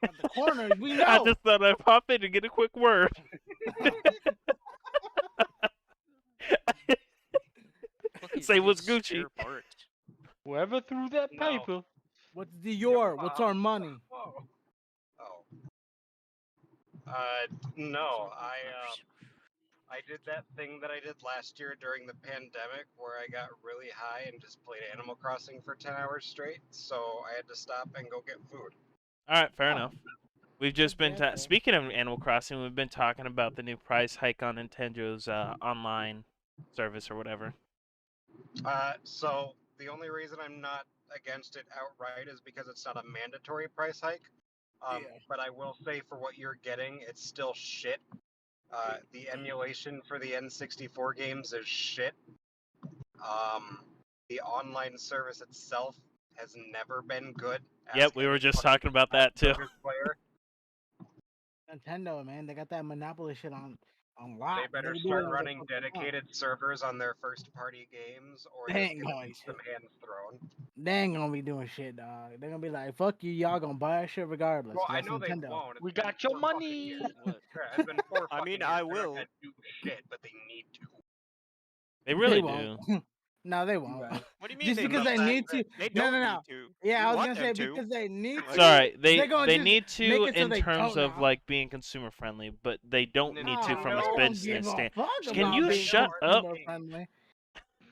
At the corner, we know. I just thought I'd pop in and get a quick word. Look at Say what's these Gucci. spare parts. Whoever threw that No. paper. What's Dior? What's our money? Whoa. Oh. No. I did that thing that I did last year during the pandemic where I got really high and just played Animal Crossing for 10 hours straight, so I had to stop and go get food. All right, fair Oh. enough. We've just been Okay. speaking of Animal Crossing. We've been talking about the new price hike on Nintendo's online service or whatever. So the only reason I'm not against it outright is because it's not a mandatory price hike. Yeah. But I will say for what you're getting, it's still shit. The emulation for the N64 games is shit. The online service itself has never been good. Yep, Ask we were any just fucking talking about that too. service player. Nintendo, man, they got that monopoly shit on lock. They better can do start whatever the running fuck they want. dedicated servers on their first-party games, or They there's ain't gonna going be to. some hands thrown. They ain't gonna be doing shit, dog. They're gonna be like, "Fuck you, y'all gonna buy our shit regardless." Well, 'cause I that's know they Nintendo. won't. It's We been got your 4 fucking money. years. What? It's been 4 I fucking mean, years. I They're not will. gonna do shit, but they need to. They really won't. do. No, they won't. Right. What do you mean Just they because And the they don't? need fact to. that They No, don't no, need no. to. Yeah, We I was want gonna them say to. because they need to. Sorry, they're gonna they just need make to it so in they terms don't of now. like being consumer friendly, but they don't need to from a Nintendo I don't business give a stand. fuck Can about you being shut up? consumer friendly.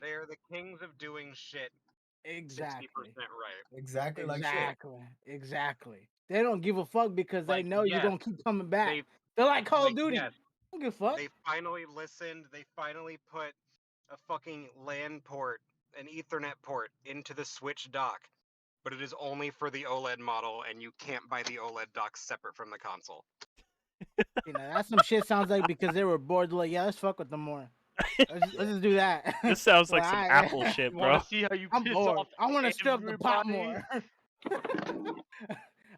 they are the kings of doing shit 60% Exactly. right. Exactly like shit. Exactly. They don't give a fuck because they Like, know you're yes, gonna keep coming back. They They're like Call of like, Duty. yes, Don't give a fuck. they finally listened. They finally put a fucking LAN port, an Ethernet port into the Switch dock, but it is only for the OLED model, and you can't buy the OLED dock separate from the console. You know, that some shit sounds like because they were bored. Like, yeah, let's fuck with them more. Let's just do that. This sounds like Well, some I- Apple shit, You bro. want to see how you I'm piss bored. off I want to stir up the pot everybody? more.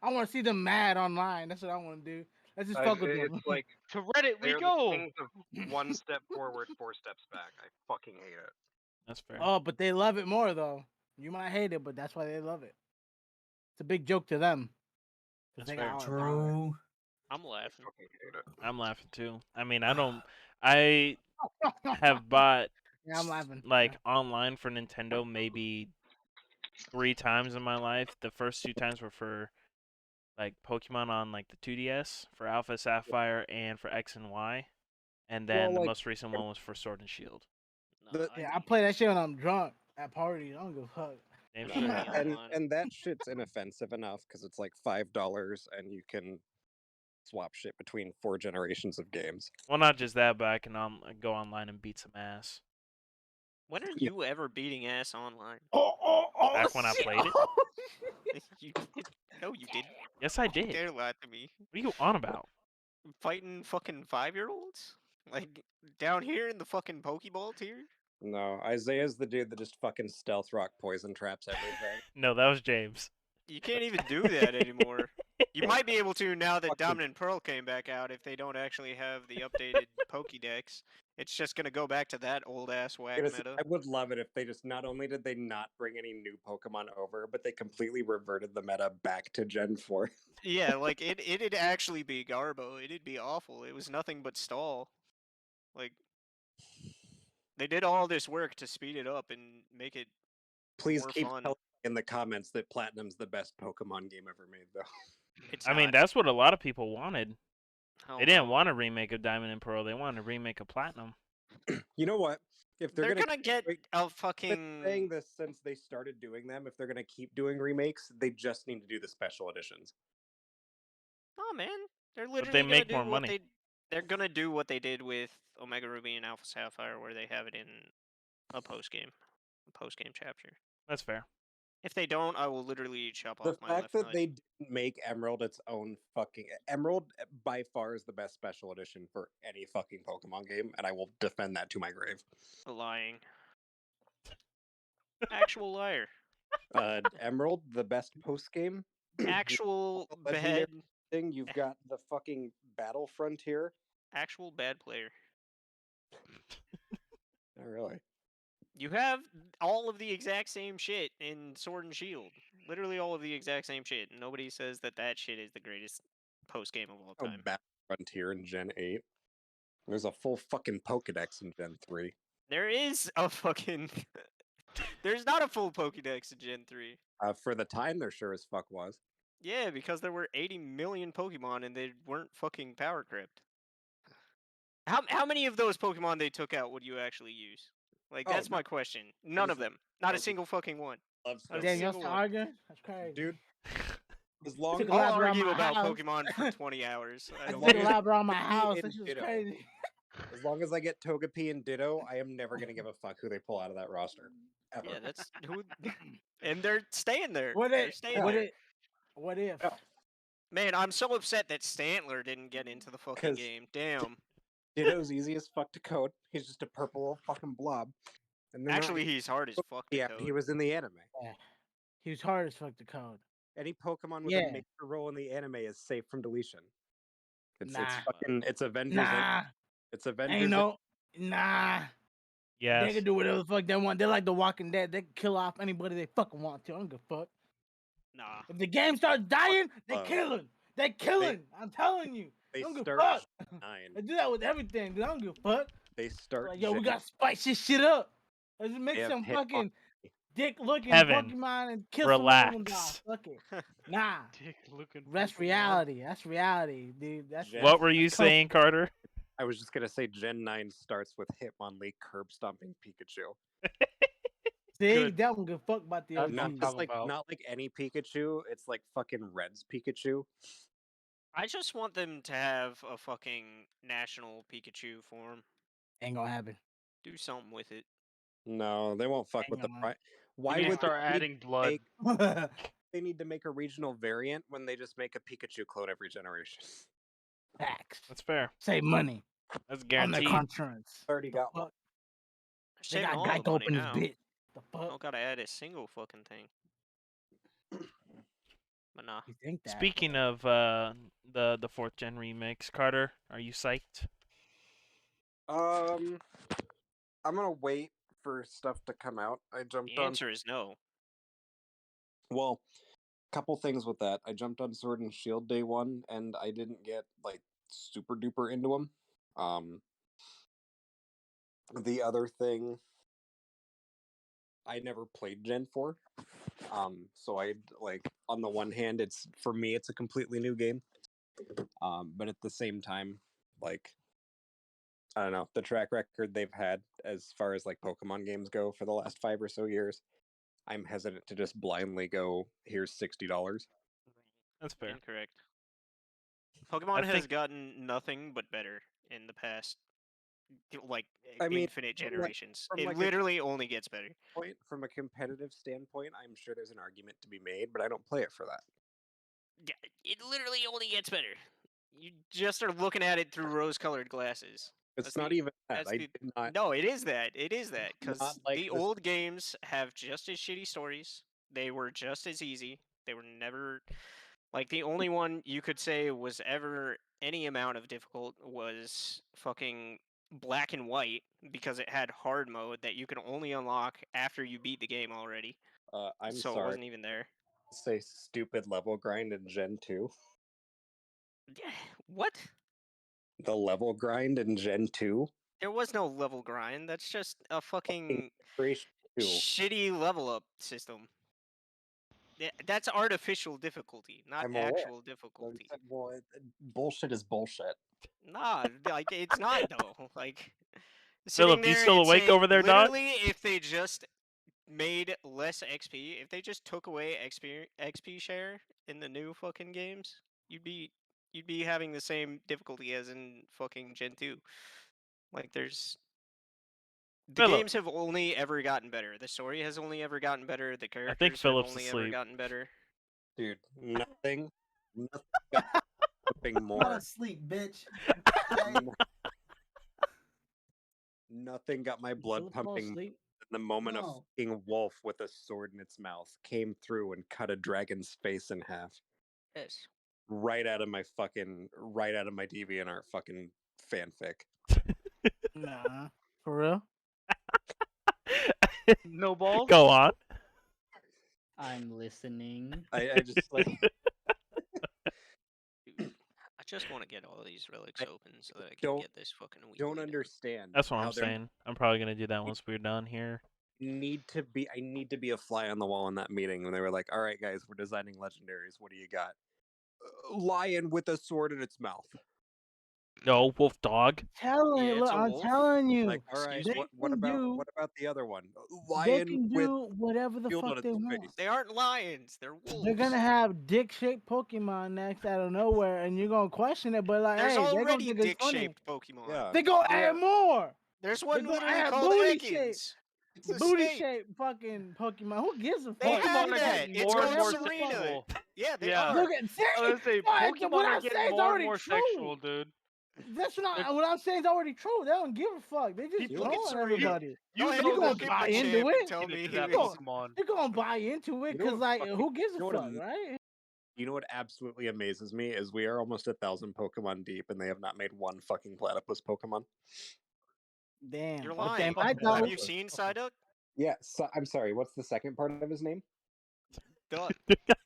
I want to see them mad online. That's what I want to do. Let's just fuck with them. It's like To Reddit we they're the go. kings of 1 step forward, 4 steps back. I fucking hate it. That's fair. Oh, but they love it more though. You might hate it, but that's why they love it. It's a big joke to them. 'Cause That's they fair. got all the power. True. I'm laughing. fucking hate it. I'm laughing too. I mean, I have bought Yeah, I'm laughing. like online for Nintendo maybe 3 times in my life. The first 2 times were for like Pokemon on like the 2DS for Alpha Sapphire and for X and Y, and then Well, the like- most recent one was for Sword and Shield. No, The- Yeah, I play that shit when I'm drunk at parties. I don't give a fuck. Damn Yeah, straight. yeah. and online. and that shit's inoffensive enough because it's like $5 and you can swap shit between 4 generations of games. Well, not just that, but I can go online and beat some ass. When are Yeah. you ever beating ass online? Oh! Back when I shit. played it? No, you didn't. Yes, I Don't did. dare lie to me. What are you on about? Fighting fucking 5-year-olds? Like down here in the fucking Pokeball tier? No, Isaiah's the dude that just fucking stealth rock poison traps everything. No, that was James. You can't even do that anymore. You might be able to now that Fucking- Dominant Pearl came back out if they don't actually have the updated Pokédex. It's just gonna go back to that old ass whack meta. I would love it if they just not only did they not bring any new Pokemon over, but they completely reverted the meta back to Gen 4. Yeah, like it'd actually be Garbo. It'd be awful. It was nothing but stall. Like they did all this work to speed it up and make it Please more keep fun. telling me in the comments that Platinum's the best Pokemon game ever made, though. It's I mean, not. that's what a lot of people wanted. Hell They didn't no. want a remake of Diamond and Pearl. They wanted a remake of Platinum. You know what? If They're gonna gonna get wait, a been fucking. saying this since they started doing them, if they're gonna keep doing remakes, they just need to do the special editions. Oh man, they're But literally they gonna make do more what money. they're gonna do what they did with Omega Ruby and Alpha Sapphire, where they have it in a post game chapter. That's fair. If they don't, I will literally chop The off my fact left that nut. they didn't make Emerald its own fucking Emerald by far is the best special edition for any fucking Pokemon game, and I will defend that to my grave. Lying. Actual liar. Emerald, the best post game. Actual legendary bad. thing. You've got the fucking Battle Frontier. Actual bad player. Not really. You have all of the exact same shit in Sword and Shield. Literally all of the exact same shit. Nobody says that that shit is the greatest post game of all Oh, time. Battle Frontier in Gen 8. There's a full fucking Pokedex in Gen 3. There is a fucking. There's not a full Pokédex in Gen 3. For the time, there sure as fuck was. Yeah, because there were 80 million Pokemon and they weren't fucking power crept. How many of those Pokemon they took out would you actually use? Like, Oh, that's no. my question. None of just- them. Not a Pokemon. single fucking one. Love Not a Scope. Damn, y'all single still one. arguing? That's crazy. Dude, as long Took as a I'll lap around argue my about house. Pokemon for 20 hours. I As don't long Took a as- care. lap around my Togepi house. and That's just Ditto. crazy. as long as I get Togepi and Ditto, I am never gonna give a fuck who they pull out of that roster. Ever. Yeah, that's who. And they're staying there. What They're it? staying What there. it? What if? Yeah. Man, I'm so upset that Stantler didn't get into the fucking 'Cause- game. Damn. Ditto's easy as fuck to code. He's just a purple little fucking blob. And they're not- Actually, he's hard as fuck to yeah, code. he was in the anime. He was hard as fuck to code. Any Pokemon with Yeah. a major role in the anime is safe from deletion. It's Nah. fucking it's Avengers. Nah, It's Avengers. ain't no. Nah. They Yes. can do whatever the fuck they want. They're like the Walking Dead. They can kill off anybody they fucking want to. I don't give a fuck. Nah. If the game starts dying, they Uh, killing. They killing. I'm telling you. They I don't give a start fuck. at 9. They do that with everything, dude. I don't give a fuck. They start. Like, yo, we Gen- gotta spice this shit up. Let's just make They have some hit fucking dick-looking Heaven, Pokemon and kill some of them relax. off. Fuck it. Nah, Dick looking. that's Pokemon. reality. That's reality, dude. That's Gen- What were you that's co- saying, Carter? I was just gonna say Gen 9 starts with Hitmonlee curb stomping Pikachu. See, Good. that one give a fuck about the That's OG. what I'm Not talking just like about. not like any Pikachu. It's like fucking Red's Pikachu. I just want them to have a fucking national Pikachu form. Ain't gonna happen. Do something with it. No, they won't fuck with the Hang on. pri- We Why need to would start they need adding blood? make- they need to make a regional variant when they just make a Pikachu clone every generation? Facts. That's fair. Save money That's on the guaranteed. insurance. Already The got one. fuck? They Saving got all the Geico money up in this now. bitch. The I fuck? don't gotta add a single fucking thing. But nah. You think that? Speaking of the 4th gen remix, Carter, are you psyched? I'm gonna wait for stuff to come out. I jumped The on. answer is no. Well, couple things with that. I jumped on Sword and Shield day one, and I didn't get like super duper into them. The other thing, I never played Gen 4. So I like on the one hand, it's for me it's a completely new game. But at the same time, like I don't know, the track record they've had as far as like Pokemon games go for the last 5 or so years, I'm hesitant to just blindly go, here's $60. That's fair. Incorrect. Pokemon I has think gotten nothing but better in the past, like I mean, infinite from, like- generations. from, It like, a- literally only gets better. From a competitive standpoint, I'm sure there's an argument to be made, but I don't play it for that. Yeah, it literally only gets better. You just are looking at it through rose-colored glasses. It's That's not the- even that. that's I the- did not. No, it is that. It is that because Not like the this- old games have just as shitty stories. They were just as easy. They were never like the only one you could say was ever any amount of difficult was fucking Black and White because it had hard mode that you could only unlock after you beat the game already. I'm so sorry. it wasn't even there. Say stupid level grind in Gen 2. Yeah, what? The level grind in Gen 2? There was no level grind. That's just a fucking Generation 2. shitty level up system. That's artificial difficulty, not I'm aware. actual difficulty. Well, bullshit is bullshit. Nah, like it's not though. Like Philip, sitting you there still and awake saying, over there, dog? literally, if they just made less XP, if they just took away XP share in the new fucking games, you'd be having the same difficulty as in fucking Gen 2. Like the Philip. games have only ever gotten better. The story has only ever gotten better. The characters have Philip's only ever asleep. gotten better. Dude, nothing got something Not more. asleep, bitch. Nothing got my blood Philip fall pumping asleep? than the moment a No. fucking wolf with a sword in its mouth came through and cut a dragon's face in half. Yes. Right out of my DeviantArt fucking fanfic. Nah, for real. No balls. Go on. I'm listening. I just like I just want to get all these relics I open so that I can don't- get this fucking weekly. don't done. understand. That's what how I'm there saying. I'm probably gonna do that once we're done here. I need to be a fly on the wall in that meeting when they were like, "All right, guys, we're designing legendaries. What do you got?" Lion with a sword in its mouth. No, wolf dog. Telling Yeah, you, it's look, a I'm wolf. telling you. Like, all right, Excuse me? what can do- about the other one? They Lion can with do whatever the shield on fuck they its want. face. They aren't lions. They're wolves. They're gonna have dick-shaped Pokemon next out of nowhere, and you're gonna question it. But like, There's hey, they're gonna already think it's funny. dick-shaped Pokemon. Yeah. They gonna Yeah. add more. There's They're one gonna literally add called booty Ekans. shape. It's a Booty snake. shaped fucking Pokemon. Who gives a They fuck? had Pokemon are that. getting It's more and called more Serena. sexual. Yeah, they Yeah. are. Look at I was seriously. gonna say what Pokemon are I'm saying getting is more and already more true. sexual, dude. That's not They're- what I'm saying is already true. They don't give a fuck. They just People- Look at throwing Serena. everybody. You Go ahead know and gonna look that at buy the into champ it? and tell me into he that is. Pokemon. You're gonna buy into it You know because what like fucking- who gives you a know what fuck, am- right? You know what absolutely amazes me is we are almost 1,000 Pokemon deep, and they have not made one fucking platypus Pokemon. Damn. You're Okay, lying. my Fucking thought Have was you seen Psyduck? Yeah, so, I'm sorry. What's the second part of his name? Duck.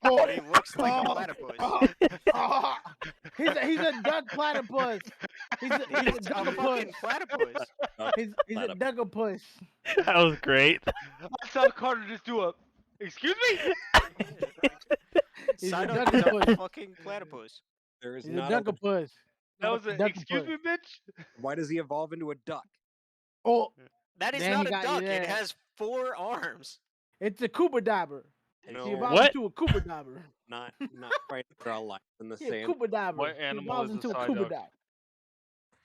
oh, But he looks like a oh, platypus. oh. He's a duck platypus. He's a He's a duckapus. fucking platypus. He's a Platypus. duckapus. That was great. I saw Carter just do a. Excuse me. He's a Psyduck is a duckapus. fucking platypus. There is He's a not a. duckapus. That was a. Excuse me, bitch. Why does he evolve into a duck? Oh, That is Then not he a got you duck. It there. has 4 arms. it's a Koopa Dabber. No, He evolves What? into a Koopa Dabber. not trying to draw lines in the Yeah, sand. Koopa Dabber. What He animal evolves is a into a Psyduck? Koopa Dabber.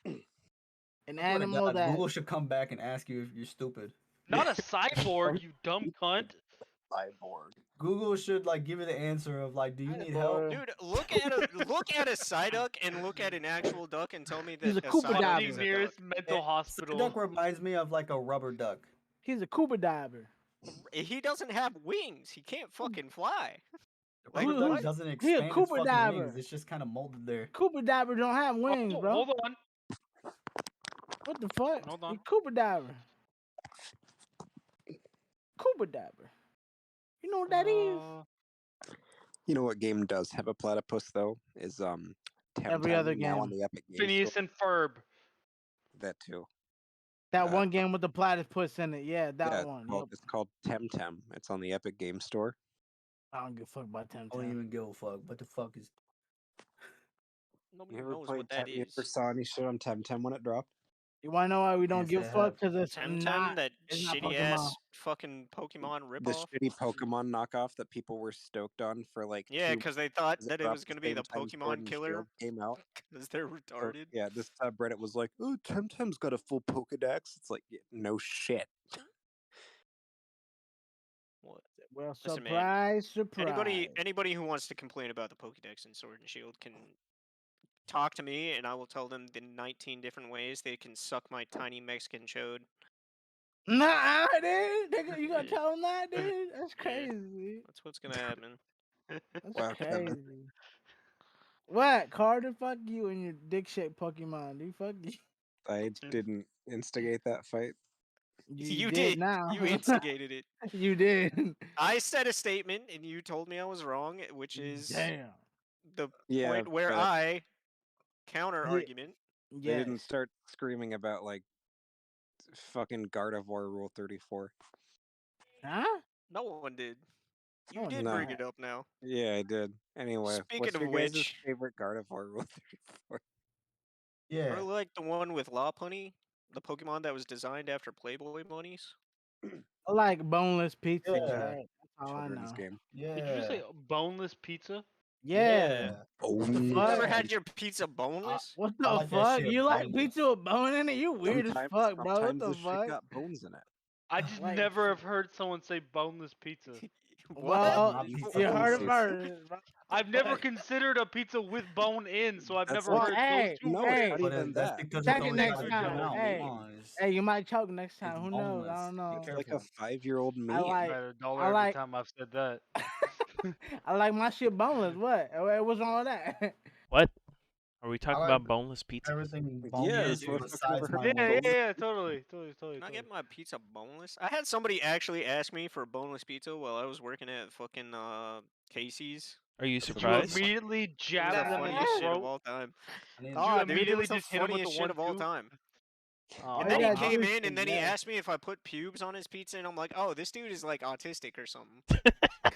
An Swear to animal God, that Google should come back and ask you if you're stupid. Not a cyborg, you dumb cunt. Cyborg. Google should like give you the answer of like, do you need help? Dude, look at a Psyduck and look at an actual duck and tell me that He's a Koopa Psyduck Dabber. is Fucking a nearest duck. mental hospital. Duck reminds me of like a rubber duck. he's a Koopa Dabber. He doesn't have wings. He can't fucking fly. The Like, rubber duck what? doesn't He a expand its Koopa fucking Dabber. wings. It's just kind of molded there. Koopa Dabber don't have wings, Oh, bro. hold on. What the fuck? Hold He on. Koopa Dabber. Koopa Dabber. You know what that is? You know what game does have a platypus though? Is Every other Temtem now on game. the Epic Games Phineas Store. and Ferb. That too. That one game with the platypus in it. Yeah, that Yeah, one. well, Yep. it's called Temtem. It's on the Epic Games Store. I don't give a fuck about I don't Temtem. even give a fuck. What the fuck is? Nobody You ever knows played what that You ever is. saw any shit on Temtem when it dropped? You wanna know why we don't Can't give say a I fuck? have. Because it's Temtem, not. that It's not shitty Pokemon. ass fucking Pokemon The ripoff. shitty Pokemon knockoff that people were stoked on for like Yeah, 2 because they thought months. that it dropped was gonna be same the time Sword Pokemon and killer Shield came out. because they're So, retarded. yeah, this subreddit was like, "Oh, Temtem's got a full Pokedex." It's like, yeah, no shit. What? Well, Listen, man. surprise, surprise. Anybody who wants to complain about the Pokedex and Sword and Shield can talk to me, and I will tell them the 19 different ways they can suck my tiny Mexican chode. Nah, dude. You gonna Yeah. tell them that, dude? That's Yeah. crazy. That's what's gonna happen. That's Wow, Kevin. crazy. What, Carter? Fuck you and your dick-shaped Pokemon, dude. Fuck you. I didn't instigate that fight. You did. did now. You instigated it. You did. I said a statement, and you told me I was wrong, which is Damn. the Yeah, point where but I counter argument. they didn't Yes. start screaming about like fucking Gardevoir Rule 34. Huh? No one did. You one did did bring not. it up now. Yeah, I did. Anyway, Speaking what's of your guys' which- favorite Gardevoir Rule 34? Yeah. Probably like the one with Lopunny, the Pokemon that was designed after Playboy bunnies. I like boneless pizzas, Yeah. right? That's all I Children's know. game. Yeah. Did you just say boneless pizza? Yeah. What the You fuck? ever had your pizza boneless? What I the like that fuck? shit You like boneless. pizza with bone in it? You weird as fuck, bro. What Sometimes the the shit fuck? got bones in it. I just Like- never have heard someone say boneless pizza. Well, My you pizza heard it boneless. first. I've never considered a pizza with bone in, so I've That's never not- heard hey, those two No, words. it's not But even that's that. because Check it's it only next like time. one ounce Hey. long. Hey, you might choke next time. It's Who knows? I boneless. don't know. Be It's like a careful. 5-year-old me. I like- Right, $1 I every like- time I've said that. I like my shit boneless. What? What's wrong with that? What? Are we talking like about boneless pizza? Everything Yeah, boneless this motherfucker besides never my heard Yeah, wings. yeah, totally. Can I get my pizza boneless? I had somebody actually ask me for boneless pizza while I was working at fucking Casey's. Are you Did you surprised? immediately It was jab the them in the funniest shit of throat? all time. I need- Did you Dude, it immediately was the just hit him with the funniest shit of all 1-2? time. Oh, And then he yeah, came dude, in and then he yeah. asked me if I put pubes on his pizza, and I'm like, oh, this dude is like autistic or something.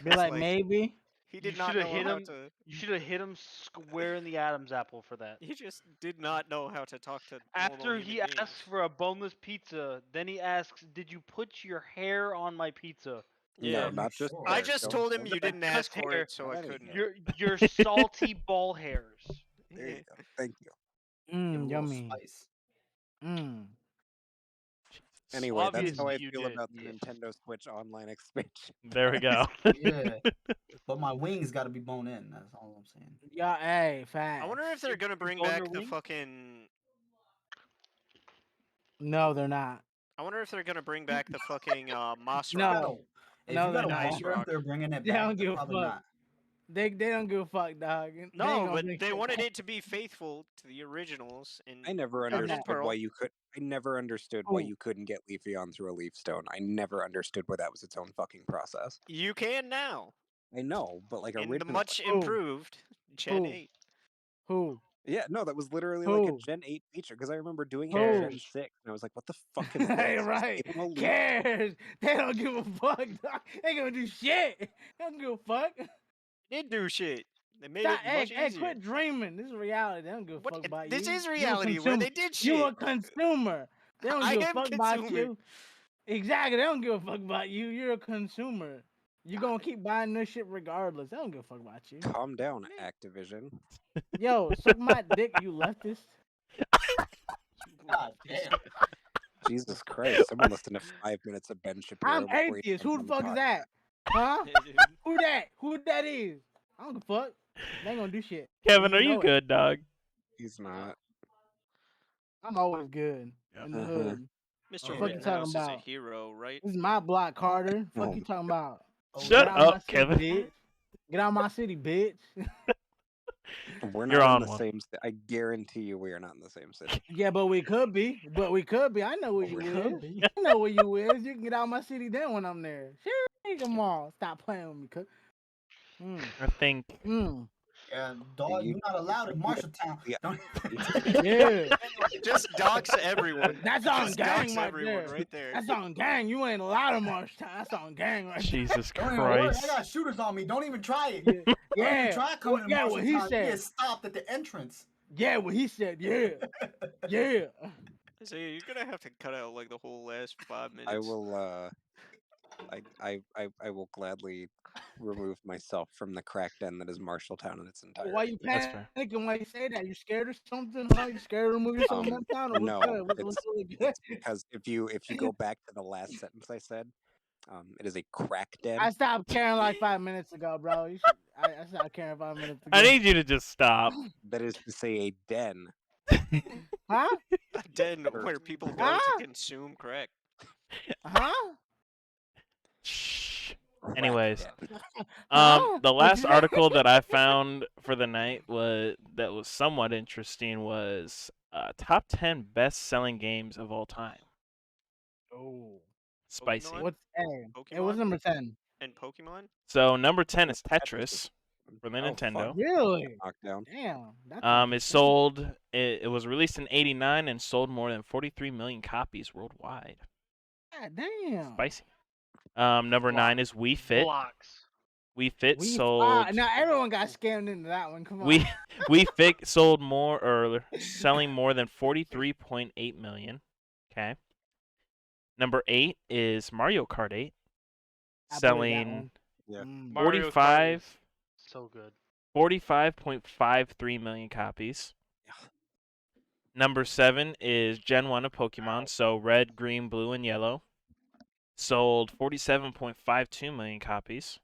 Be like, like- maybe. He You did not shoulda know hit how him- to. You should have hit him square in the Adam's apple for that. He just did not know how to talk to After normal he human beings. asks for a boneless pizza, then he asks, "Did you put your hair on my pizza?" Yeah. No, not just Sure. I hair. just Don't- told him don't- you didn't Just ask for hair. it, so I Not any couldn't. hair. Your salty ball hairs. There you go. Thank you. Give a little Yummy. spice. Jesus. Anyway, that's Obviously how I you feel did, about the yeah. Nintendo Switch online expansion. There we go. Yeah. But my wings got to be bone in. That's all I'm saying. Yeah, hey, fast. I wonder if they're gonna bring bone back your the wings? fucking. No, they're not. I wonder if they're gonna bring back the fucking Moss No. Rock. Yo, if No, you they're got a not. wonder if they're bringing it They back, don't they're give a probably fuck. not. They don't give a fuck, dog. They ain't No, gonna but bring they shit wanted back. it to be faithful to the originals. And I never Fuck that. understood Pearl. why you could. I never understood why Oh. you couldn't get Leafeon through a Leaf Stone. I never understood why that was its own fucking process. you can now, I know, but like in the originally, much Who? improved Gen Who? 8. Who? yeah, no, that was literally like a Who? Gen 8 feature because I remember doing it in Who? Gen 6, and I was like, "What the fuck is this?" Hey, Just right. give 'em a Leaf. Cares. They don't give a fuck, dog. They gonna do shit. They don't give a fuck. They did do shit. They made Stop, it hey, much hey, easier. quit dreaming. This is reality. They don't give a What? fuck about This you. is You a reality where they consumer. did You a shit. consumer. They don't I give a am fuck about consumer. you. Exactly. They don't give a fuck about you. You're a consumer. You're gonna keep buying this shit regardless. They don't give a fuck about you. Calm down, Activision. Yo, suck my dick, you leftist. God damn. Jesus Christ! Someone listened to 5 minutes of Ben Shapiro. I'm before he atheist. jumped Who on the fuck is podcast. that? Huh? Yeah, dude. Who that? Who that is? I don't give a fuck. They ain't gonna do shit. Kevin, You are you know it. good, dog? He's not. I'm always good Yep. in the Uh-huh. hood. Mr. fuck you Rittenhouse talking is a about? hero, right? This is my block, Carter. Fuck Oh you my talking about? Oh, Shut Get out my up, city, Kevin. bitch. Get out of my city, bitch. We're You're not on in the one. same. I guarantee you, we are not in the same city. Yeah, but we could be. But we could be. I know where Oh, you we is. could be. I know where you is. You can get out of my city then when I'm there. Sure, come on. Stop playing with me, cuz. I think. Yeah, dog, you- you're not allowed in Marshalltown. Yeah. Don't- Yeah. Just dox everyone. That's on Just gang dox right everyone there. right there. That's on gang. You ain't allowed in Marshtown. That's on gang right Jesus Don't even worry. I Christ. got shooters on me. Don't even try it. there. Don't Yeah. even try coming to Yeah, what he Marshalltown. You said. get stopped at the entrance. Yeah, what he said. Yeah. Yeah. So you're gonna have to cut out like the whole last 5 minutes. I will. I will gladly remove myself from the crack den that is Marshalltown in its entirety. Why you That's fair. panicking? Why you say that? You scared or something? Huh? You scared to remove yourself from that town? Or what's No, good? What's really good? it's because if you go back to the last sentence I said, it is a crack den. I stopped caring like 5 minutes ago, bro. You should, I stopped caring 5 minutes ago. I need you to just stop. That is to say, a den. Huh? A den where people go Huh? to consume crack. Huh? Shh. Crack Anyways, den. Huh? the What'd last you say? article that I found for the night was somewhat interesting was top 10 best-selling games of all time. Oh. Spicy. Pokemon? What's hey? Hey, Pokemon? what's number 10? And Pokemon? So number 10 is Tetris Tetris is- from the Oh, Nintendo. fuck. Really? Knockdown. Damn. That's It interesting. sold. It was released in '89 and sold more than 43 million copies worldwide. God damn. Spicy. Number 9 is Wii Fit. Blocks. Wii Fit sold. Now everyone got scammed into that one. Come on. Wii Fit sold more or selling more than 43.8 million. Okay. Number 8 is Mario Kart 8, I believe that selling one. Yeah. Mario Kart 45. is so good. 45.53 million copies. Number 7 is Gen 1 of Pokemon, so red, green, blue, and yellow. Sold 47.52 million copies.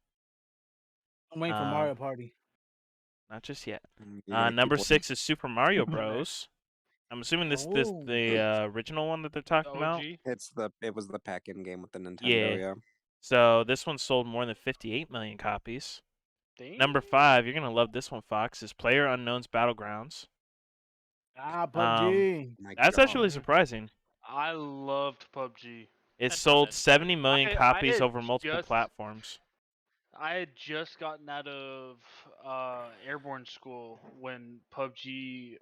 I'm waiting for Mario Party. Not just yet. You know, Number people- 6 is Super Mario Bros. I'm assuming this Oh. the original one that they're talking about. OG. It was the pack-in game with the Nintendo. Yeah. Yeah. So this one sold more than 58 million copies. Damn. Number 5, you're gonna love this one, Fox, is PlayerUnknown's Battlegrounds. PUBG. My That's God. actually surprising. I loved PUBG. It That's sold not 70 million I copies had over multiple just- platforms. I had just gotten out of airborne school when PUBG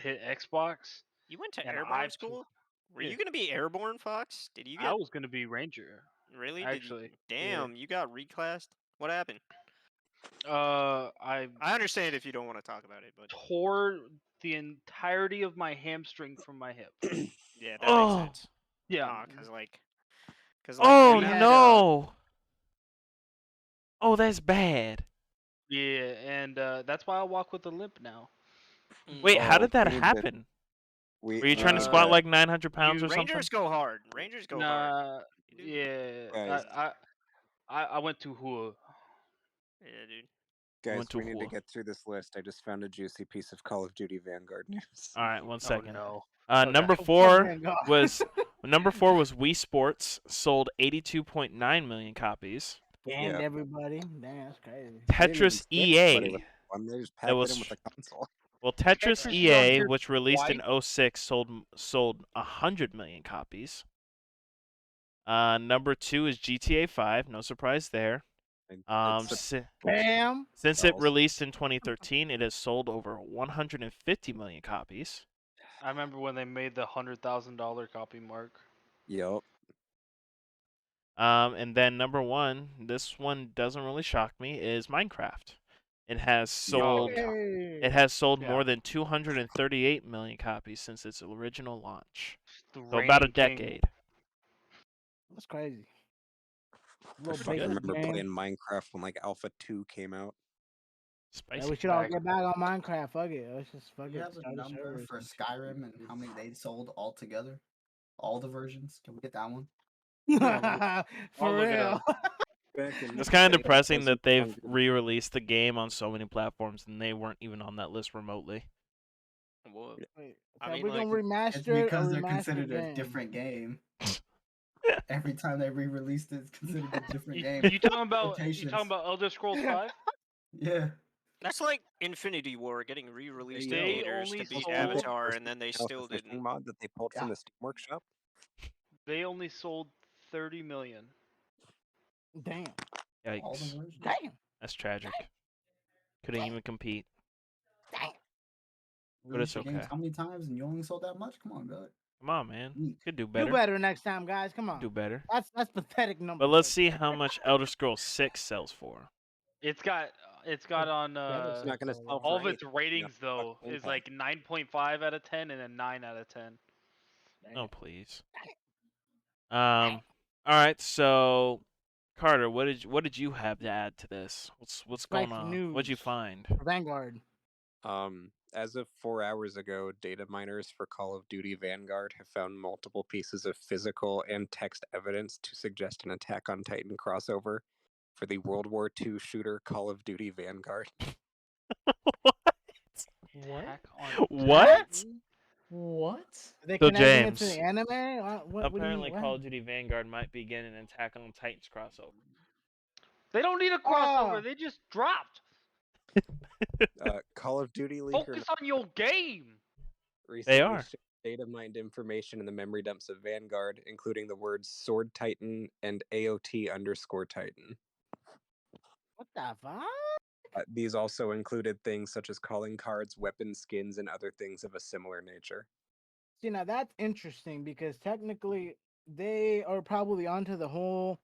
hit Xbox. You went to And airborne I- school? Were yeah. you gonna be airborne, Fox? Did you I get was gonna be Ranger. really? actually, yeah. Damn, you got reclassed? What happened? I I understand if you don't want to talk about it, but tore the entirety of my hamstring from my hip. yeah, that Oh. makes sense. Yeah. Because Oh we had, no! Oh, that's bad. Yeah, and that's why I walk with a limp now. Wait, how Oh, did that we need to- happen? We, Were you trying to uh, squat like 900 pounds or Rangers something? go hard. Rangers go hard. Nah, You do? yeah. Guys. I went to Hua. Yeah, dude. Guys, went to we need to Hua. get through this list. I just found a juicy piece of Call of Duty Vanguard news. All right, 1 second. Oh no. Okay. Number Fuck 4 Vanguard. was Wii Sports, sold 82.9 million copies. Scammed Yeah. everybody. Damn, that's crazy. They didn't even Tetris skip anybody EA. with one, they just That packed was it in with the console. Well, Tetris Tetris EA, Dungeon which released in White. 06, sold 100 million copies. Number 2 is GTA 5. No surprise there. It's Bam. Since it Dolls. released in 2013, it has sold over 150 million copies. I remember when they made the $100,000 copy mark. Yup. And then number 1, this one doesn't really shock me, is Minecraft. It has sold. yeah. It has sold Yeah. more than 238 million copies since its original launch. The So about a reigning king. decade. That's crazy. I Little fucking basic remember game. playing Minecraft when like Alpha 2 came out. Yeah, Spicy. we should all Bag. get back on Minecraft. Fuck it. Let's just fuck Do you it. have a Start a number server or for some Skyrim and how many they sold altogether? All the versions? Can we get that one? shit. I'll For look it real. up. It's kind of depressing that they've 100. re-released the game on so many platforms and they weren't even on that list remotely. Whoa. Wait, I so mean, we're gonna like, remaster It's it or because they're remaster considered a game? different game. Every time they re-released it, it's considered a different You, game. you talking about Quotations. Elder Scrolls 5? Yeah. that's like Infinity War getting re-released in They theaters only to beat sold- Avatar, and then they You know, still the fishing didn't. mod that they pulled from Yeah. the Steam Workshop. They only sold 30 million. Damn. All the Yikes. versions. Damn. That's tragic. Couldn't even compete. But Release it's your games okay. how many times and you only sold that much? Come on, God. Come on, man. Weak. Could do Do better. better next time, guys. Come on. Do better. That's pathetic numbers. But let's right see how much Elder Scrolls 6 sells for. It's got on It's not going to sell all for of its anything. ratings though fucking is impact. like 9.5 out of 10 and a 9 out of 10. there. Oh, please. All right. So, Carter, what did you have to add to this? What's going Spike on? What'd you news. find? Vanguard. As of 4 hours ago, data miners for Call of Duty Vanguard have found multiple pieces of physical and text evidence to suggest an Attack on Titan crossover for the World War II shooter Call of Duty Vanguard. What? Attack on What? Titan? What? Are they So, connecting it to James, the anime? What do you Apparently, mean? Call of Duty Vanguard might be getting an Attack on Titans crossover. They don't need a crossover. Oh. They just dropped. Call of Duty leaker Focus on your game. recently are. shared data mined information in the memory dumps of Vanguard, including the words Sword Titan and AOT_Titan. What the fuck? These also included things such as calling cards, weapon skins, and other things of a similar nature. See, now that's interesting because technically they are probably onto the whole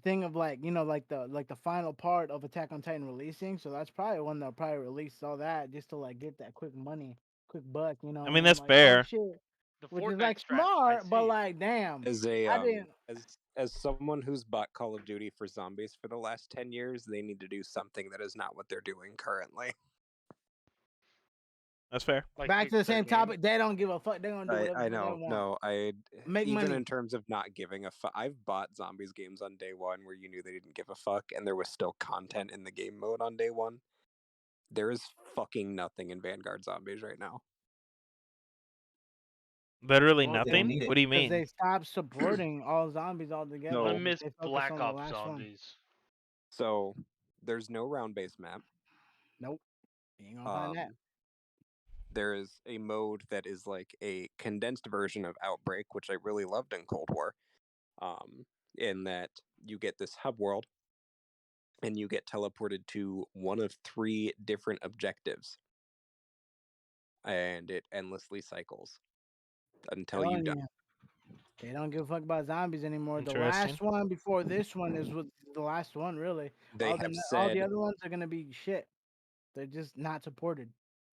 thing of like like the final part of Attack on Titan releasing. So that's probably when they'll probably release all that just to like get that quick money, quick buck. I mean, that's like, fair. Oh, shit. The Which Fortnite is like strat, smart, but see. like damn, As a I didn't. as someone who's bought Call of Duty for zombies for the last 10 years, they need to do something that is not what they're doing currently. That's fair. Like Back to the fix their same game. topic. They don't give a fuck. They're gonna do whatever I they know, want. no, Make even money. in terms of not giving a fuck, I've bought zombies games on day one where you knew they didn't give a fuck, and there was still content in the game mode on day one. There is fucking nothing in Vanguard Zombies right now. Literally Well, They don't nothing? need it. What do you Because mean? they stopped supporting all zombies altogether. No. I because miss they focus Black on the Ops last one. zombies. So there's no round-based map. Nope. You ain't gonna find that. There is a mode that is like a condensed version of Outbreak, which I really loved in Cold War. In that you get this hub world and you get teleported to one of 3 different objectives. And it endlessly cycles until you Telling die. you, they don't give a fuck about zombies anymore. The Interesting. last one before this one is the last one, really. They all, have all the said other ones are gonna be shit. They're just not supported.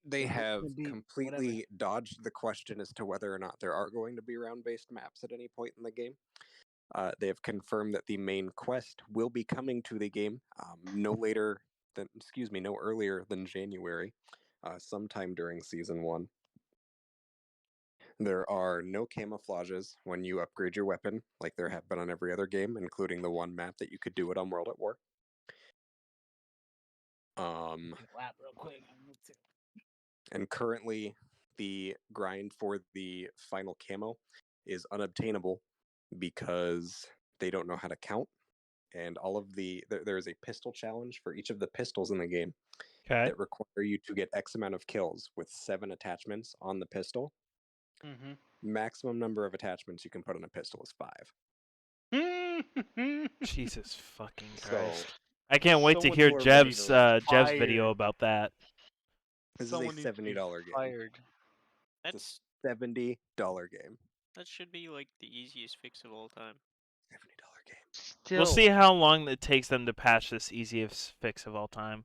they They're just have gonna be completely dodged the question as to whether or not there are going to be round-based maps at any point in the game. They have confirmed that the main quest will be coming to the game no earlier than January, sometime during Season 1. There are no camouflages when you upgrade your weapon, like there have been on every other game, including the one map that you could do it on World at War. Lap real quick. And currently, the grind for the final camo is unobtainable because they don't know how to count. And all of there is a pistol challenge for each of the pistols in the game Okay. that require you to get X amount of kills with 7 attachments on the pistol. Maximum number of attachments you can put on a pistol is 5. Jesus fucking So Christ. I can't wait to someone hear who are ready Jev's to Jev's video about that. this is a $70 game. Fired. That's It's a $70 game. that should be like the easiest fix of all time. $70 game. Still, We'll see how long it takes them to patch this easiest fix of all time.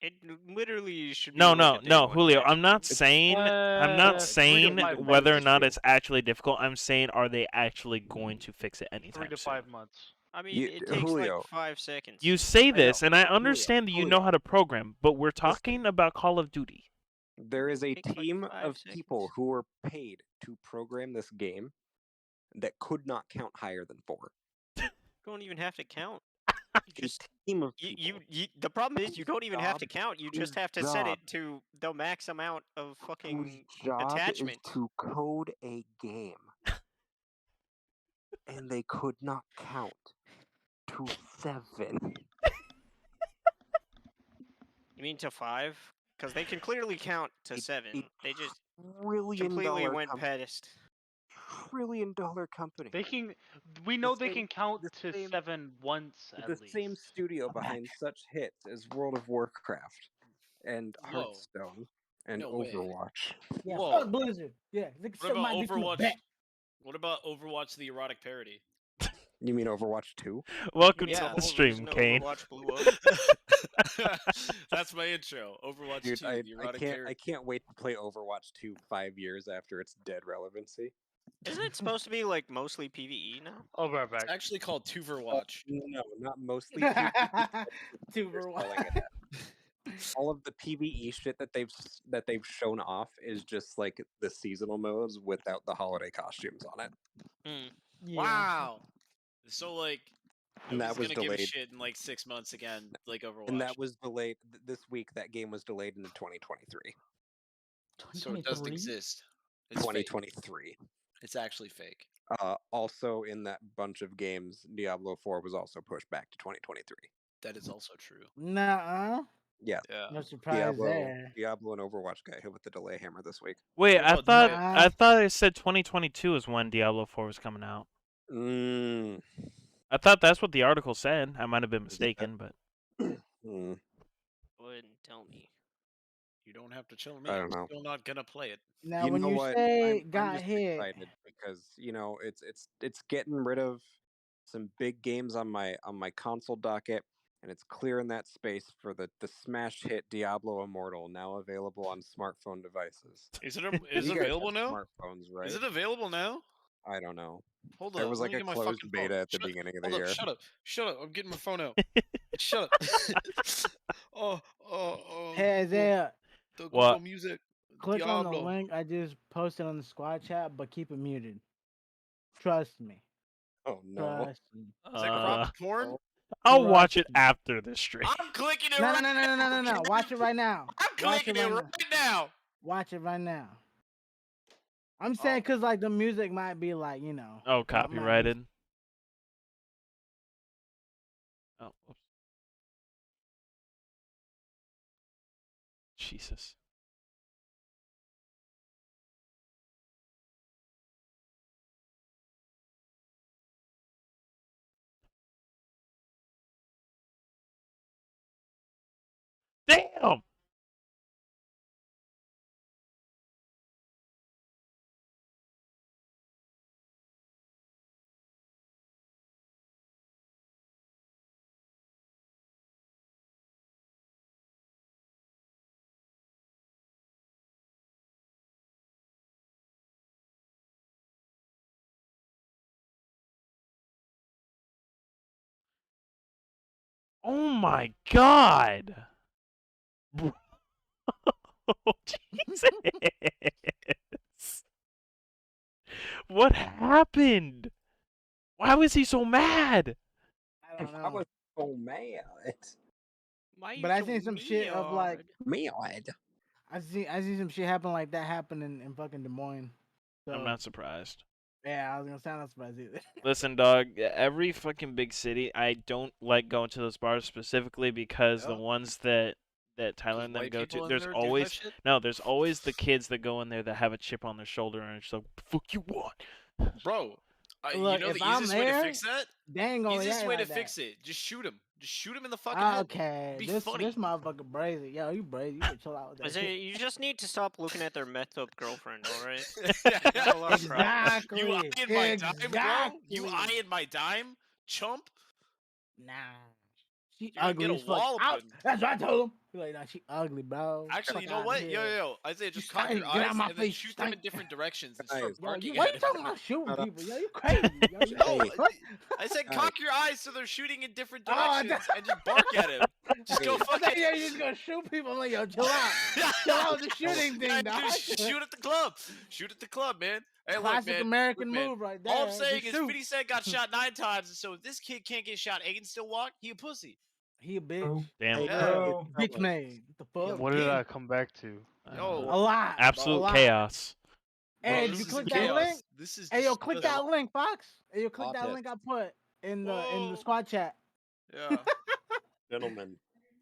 It literally should be No, like no, a day no, one Julio. patch. I'm not saying 3 to saying 5 whether or months. not it's actually difficult. I'm saying are they actually going to fix it 3 anytime to soon? 5 months. I mean, it takes Julio, like 5 seconds. You say know. this, and I Julio, understand that you Julio. know how to program, but we're talking about Call of Duty. there is a Takes like team 5 of people seconds. who were paid to program this game that could not count higher than 4. Don't even have to count. You A just team of people. the problem is you don't even have to job- count. You just whose have to set job- it to the max amount of whose fucking job attachment. is to code a game. And they could not count to 7. You mean to 5? Because they can clearly count to A- 7. a They just $1 completely went company. past. $1 trillion company. They can. We know they same- can count the to same- 7 once at the least. same studio behind such hits as World of Warcraft and Whoa. Hearthstone and No way. Overwatch. Yeah, Whoa. fuck Blizzard. Yeah, they can What suck about my dick in the Overwatch? back. What about Overwatch the erotic parody? You mean Overwatch 2? Welcome Yeah, to the the whole stream, reason Kane. Overwatch blew up. That's my intro. Overwatch Dude, 2, I the erotic can't parody. I can't wait to play Overwatch 2 5 years after its dead relevancy. Isn't it supposed to be like mostly PvE now? I'll be right back. It's actually called Tuverwatch. No, not mostly PvE. Two They're for one. selling it as. All of the PvE shit that they've shown off is just like the seasonal modes without the holiday costumes on it. Hmm. Yeah. Wow. So like, And that nobody's was gonna give a delayed. shit in like 6 months again, like Overwatch. And that was delayed this week. That game was delayed into 2023. So it doesn't 2023? exist. It's fake. 2023. It's actually fake. Also in that bunch of games, Diablo 4 was also pushed back to 2023. That is also true. Nuh-uh. Yeah, Yeah. No surprise there. Diablo and Overwatch got hit with the delay hammer this week. Wait, What I about thought Diablo? I thought it said 2022 is when Diablo 4 was coming out. Mm. I thought that's what the article said. I might have been mistaken, but Mm. Go ahead and tell me. You don't have to tell me. I I'm don't know. still not gonna play it. Now, You when know you what? say I'm got just hit, excited because it's getting rid of some big games on my console docket, and it's clearing that space for the smash hit Diablo Immortal, now available on smartphone devices. Is it You is it guys available have now? Smartphones, right? Is it available now? I don't know. Hold There up. was let like me a get my closed fucking beta phone. at the Shut up. beginning of the Hold up. year. Shut up. Shut up. I'm getting my phone out. Shut up. hey Isaiah, The What? Google Music. click on the Diablo. link I just posted on the squad chat, but keep it muted. Trust me. Oh no. Trust me. Is that cropped porn? Oh, I'll watch it Trust me. after the stream. I'm clicking it No, right no, no, no, no, no, no. Watch it right now. I'm Watch clicking it it right right now. now. Watch it right now. I'm saying because like the music might be like Oh, might be- copyrighted. Oh, whoops. Jesus. Damn! Oh my god! Bro. Jesus! What happened? Why was he so mad? I don't I know. was so mad. Why But I seen some shit of like Mad. I see some shit happen like that happen in fucking Des Moines. So I'm not surprised. yeah, I was gonna say I'm not surprised either. Listen, dog, every fucking big city, I don't like going to those bars specifically because the Yeah. ones that Tyler and them white go people to, in there's there do that always shit? there's always the kids that go in there that have a chip on their shoulder and it's like, fuck you want? Bro, Look, you know if the I'm easiest way to there, fix that? they ain't gonna Easiest react way like to that. fix it. Just shoot him. Just shoot him in the fucking head. Okay, Be this funny. motherfucker brazy. Yo, you brazy. You better chill out with that Isaiah, shit. you just need to stop looking at their messed up girlfriend, alright? Yeah. A lot of problems. You Exactly. eyeing my dime, bro? You Exactly. eyeing my dime? Chump? Nah. She You're gonna get ugly a as fuck. Out. walloping. That's what I told him. He like, nah, she ugly, bro. Actually, you Fuck know outta what? here. Yo, Isaiah, just You cock your stink. Get out eyes my and then face, shoot them in stink. different directions and Guys. start Yo, barking what at you him. talking about shooting Shut up. people? Yo, you crazy. Yo, you No, crazy. I said Guys. cock your eyes so they're shooting in different Oh, I directions and just bark at him. Just go Hey. I fucking. thought yeah, you just gonna shoot people. I'm like, yo, chill out. Chill out with the shooting Yeah, thing, dog. dude, shoot at the club. Shoot at the club, man. Hey, Classic look, man. American look, man. move right there. All I'm saying Just is shoot. 50 Cent got shot 9 times, and so if this kid can't get shot and he can still walk, he a pussy. He a bitch. Damn. Hey, Yeah. Bitch made. What the fuck? What did I come back to? Yo, A lot. Absolute a lot. chaos. Hey, bro, did this you is click chaos. that link? This is Hey, yo, click disgusting. that link, Fox. Hey, yo, click that Autist. link I put in the Whoa. squad chat. Yeah. Gentlemen,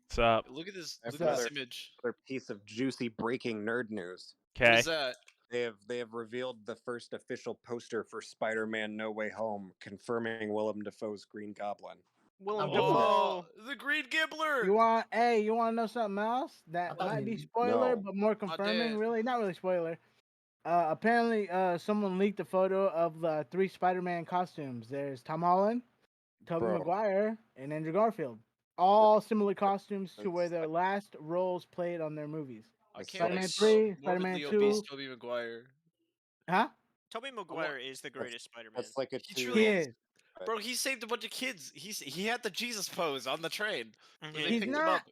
What's up? Look at this. That's Look at this another- image. another piece of juicy breaking nerd news. What Okay. is that? They have revealed the first official poster for Spider-Man: No Way Home, confirming Willem Dafoe's Green Goblin. Willem Dafoe. Oh, the Green brain gambler. You want to know something else that thought might be you- spoiler, No. but more confirming? damn. Really, not really spoiler. Apparently, someone leaked a photo of the 3 Spider-Man costumes. There's Tom Holland, Tobey Bro. Maguire, and Andrew Garfield. All similar costumes to where That's their last roles played on their movies. I That's can't Spider-Man believe 3, morbidly Spider-Man obese 2. Tobey Maguire. Huh? Tobey Maguire is the greatest Spider-Man. That's like a He two. truly He is. is. Bro, he saved a bunch of kids. He had the Jesus pose on the train. When they He's picked him not. up.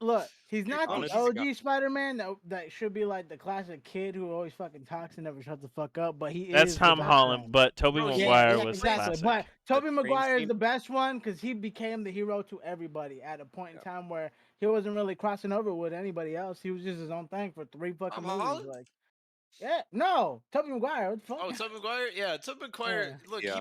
Look, he's not the honestly, OG Spider-Man that should be like the classic kid who always fucking talks and never shuts the fuck up. But he That's is Tom the best Holland, one. but Tobey Bro, Maguire Yeah, was exactly. classic. But Tobey train Maguire is scene- the best one because he became the hero to everybody at a point in Yep. time where he wasn't really crossing over with anybody else. He was just his own thing for 3 fucking Tom movies. Holland? Like, yeah, no, Tobey Maguire. What the fuck? Oh, Tobey Maguire? Yeah, Tobey Maguire. Yeah. Look, Yeah.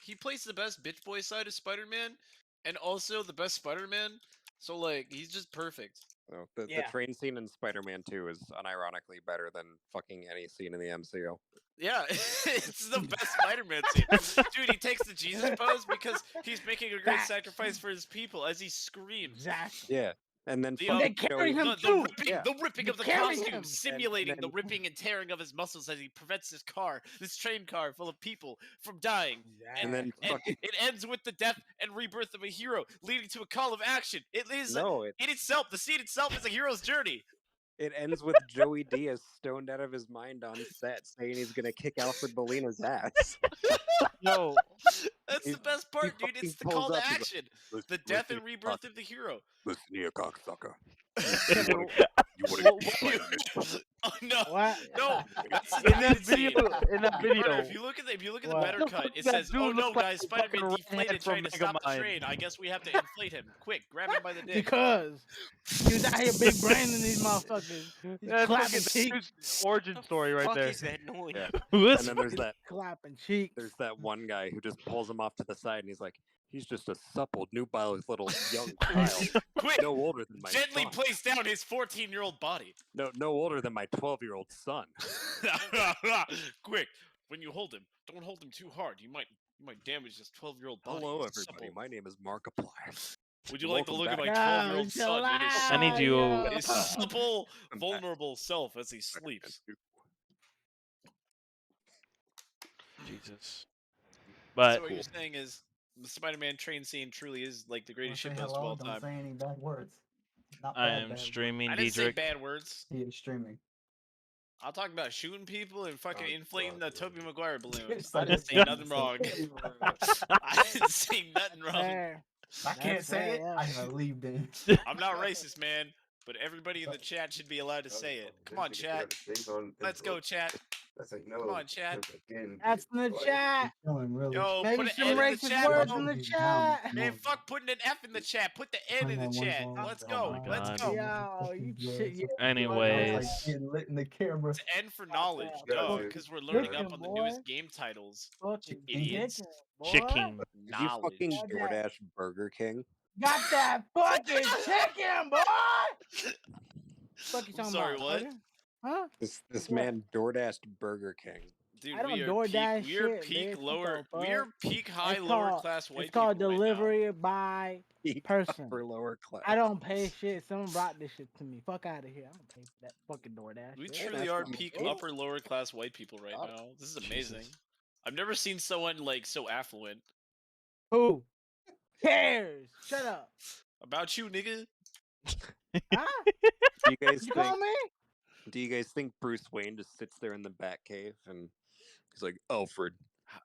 he plays the best bitch boy side of Spider-Man, and also the best Spider-Man. So like, he's just perfect. No, the Yeah. train scene in Spider-Man 2 is unironically better than fucking any scene in the MCU. Yeah, it's the best Spider-Man scene. Dude, he takes the Jesus pose because he's making a great Facts. sacrifice for his people as he screams. Exactly. Yeah, and then The, And they fucking carry Joey- him The too. ripping, Yeah. the ripping They of the carry costume, him. simulating the then- ripping and tearing of his muscles as he prevents this train car full of people from dying. And then Exactly. And fucking it ends with the death and rebirth of a hero, leading to a call of action. It is no, it in itself. The scene itself is a hero's journey. ends with Joey Diaz stoned out of his mind on set, saying he's gonna kick Alfred Molina's ass. Yo, That's the He's- best part, dude. fucking It's the pulls call to up, he's like, action. "Listen- The death listen and here, rebirth cock- of the hero. Listen here, cocksucker. You What- wanna get Spider-Man? Oh no, What? no! That's the in that deleted scene. video, in that Brother, video, if you look at the What? better The cut, fuck it that says, dude "Oh no, look like guys, the Spider-Man fucking deflated redhead from trying to stop the Megamind." train. I guess we have to inflate him. Quick, grab him by the dick." Because he was out here big brain in these motherfuckers. He's That's clapping fucking cheeks. dude's origin story right Fuck there. is that noise? Yeah. Who is And then there's He's that clapping cheeks. there's that one guy who just pulls him off to the side and he's like, he's just a supple, nubile little young child, Quick, no older than my gently son. place down his 14-year-old body. No older than my 12-year-old son. Quick, when you hold him, don't hold him too hard. You might damage this 12-year-old body. Hello, It's everybody. supple. My name is Markiplier. Would you like to Welcome look at my back. 12-year-old son in his, I need you- his supple, I'm back. vulnerable self as he sleeps? Jesus. So But what you're saying is the Spider-Man train scene truly is like the Wanna greatest say shitpost of hello? all Don't time. say any bad words. Not I bad, am bad words. streaming I didn't say Diedrich. bad words. He is streaming. I'll talk about shooting people and fucking Oh, inflating God. the Tobey Maguire balloon. It's I like didn't it's say not nothing the wrong. same. I didn't say nothing wrong. Fair. I can't That's say fair, it. yeah. I gotta leave then. I'm not racist, man, but everybody in the chat should be allowed to say it. Come on, chat. Let's go, chat. Come on, chat. That's in the chat. Feeling really. Yo, Maybe put an some N in the racist chat, words bro. in the Now, chat. Man, fuck putting an F in the chat. Put the N in the chat. Let's go. my Let's God. go. Yo, you shit. Yeah. Anyways. Like getting lit in the camera. It's N for knowledge, Yeah, duh, dude. because we're learning up Chicken, on the boy. newest game titles. Fucking Idiots. chicken, boy. Chicken. Did you fucking Knowledge. DoorDash Burger King? Got that fucking chicken, boy. Fuck you I'm talking sorry, about? what? Burger? Huh? This What? man DoorDashed Burger King. Dude, I don't we are DoorDash peak, we are shit, peak bitch. What lower, the we are fuck? peak high It's lower called- class white It's called people right now. delivery by person. For lower class. I don't pay shit. Someone brought this shit to me. Fuck out of here. I don't pay for that fucking DoorDash. We shit. truly that's are what I'm peak saying. upper lower class white people right Oh, now. This is Jesus. amazing. I've never seen someone like so affluent. Who cares? Shut up. About you, nigga. Huh? Do you guys You call think? me? Do you guys think Bruce Wayne just sits there in the Batcave and he's like, Alfred,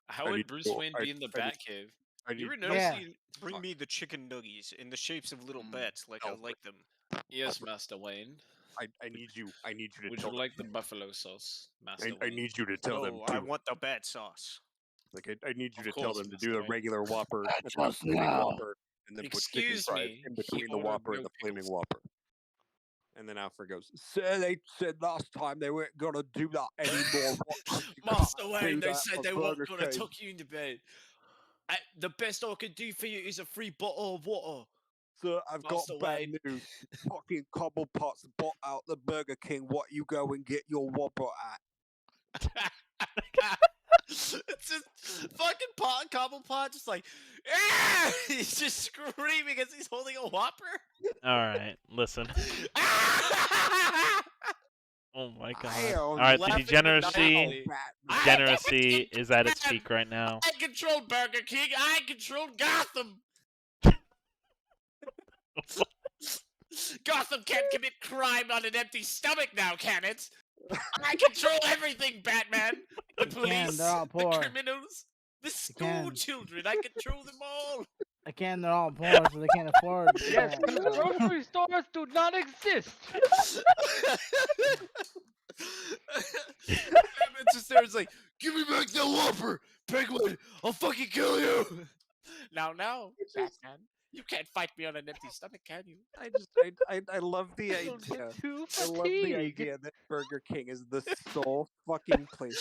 How I would need Bruce to go- Wayne I- be in the I need- Batcave? I You ever need notice Yeah. Bring me the chicken nuggies in the shapes of little bats, like I Alfred. like them. Yes, Master Wayne. I need you to Would tell you like the buffalo sauce, Master I Wayne? need you to tell them No, to I want the bat sauce. like I need you Of to tell course, them to Master do the Wayne. regular Whopper and then just flaming now. Whopper and then put chicken Excuse fries me, in he between the ordered Whopper and no the flaming pickles. Whopper. And then Alfred goes, "Sir, they said last time they weren't gonna do that anymore. Master Wayne, they that said at they weren't Burger gonna King." tuck you in the bed. The best I could do for you is a free bottle of water. Sir, I've got Master bad Wayne. news. Fucking Cobblepot's bought out the Burger King. What you go and get your Whopper at? It's just fucking Cobblepot just like, ah! He's just screaming as he's holding a Whopper. All right, listen. Oh my god. I All right, the laughing degeneracy maniacally. I degeneracy am is at its Batman. peak right now. I control Burger King. I control Gotham. Gotham can't commit crime on an empty stomach now, can it? I control everything, Batman. The They can, police, they're all the poor. criminals, the school can. children. I control them all. Again, they're all poor, so they can't afford. Yes, that. because grocery stores do not exist. Batman's just there. It's like, give me back that Whopper, Penguin. I'll fucking kill you. Now, Batman, you can't fight me on an empty stomach, can you? I love the Don't get idea. too I love the fatigued. idea that Burger King is the sole fucking place.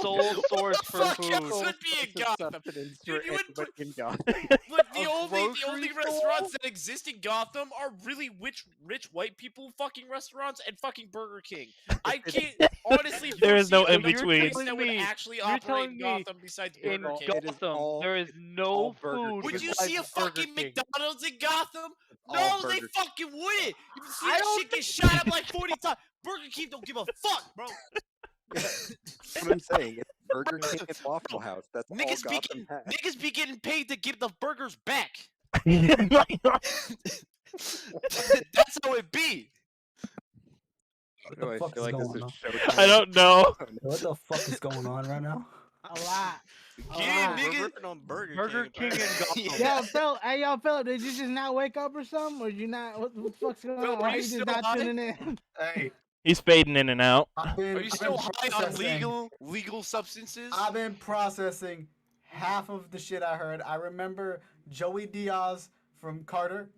Sole source What the for fuck food. else would be in Gotham? Sustenance Dude, for you would anybody in Gotham. Look, the A only grocery store? restaurants that exist in Gotham are really rich white people fucking restaurants and fucking Burger King. I can't honestly. There is no foresee in another between. place that would actually You're operate telling in me Gotham besides In Burger King. It is Gotham, all- there is all no Burger food. King. Would you besides see a Burger fucking King. McDonald's in Gotham? all No, they Burger fucking wouldn't. You see I that don't shit get shot up like 40 times. Burger King don't give a fuck, bro. That's what I'm saying. It's Burger King and Waffle House. That's all Niggas be, Gotham has. niggas be getting paid to give the burgers back. That's how it be. What Do the I fuck feel is like this going is on? showtime? I don't know. What the fuck is going on right now? A lot. Yeah, Alright. nigga. We're ripping on Burger, Burger King and apparently. Gotham. Yo, Phil, hey, yo, Phil, did you just not wake up or something? Or you not? What the fuck's going Phil, on? were Why you are you just still not high? tuning in? Hey, He's fading in and out. I've been, Are you I've still been high on processing- legal substances? I've been processing half of the shit I heard. I remember Joey Diaz from Carter.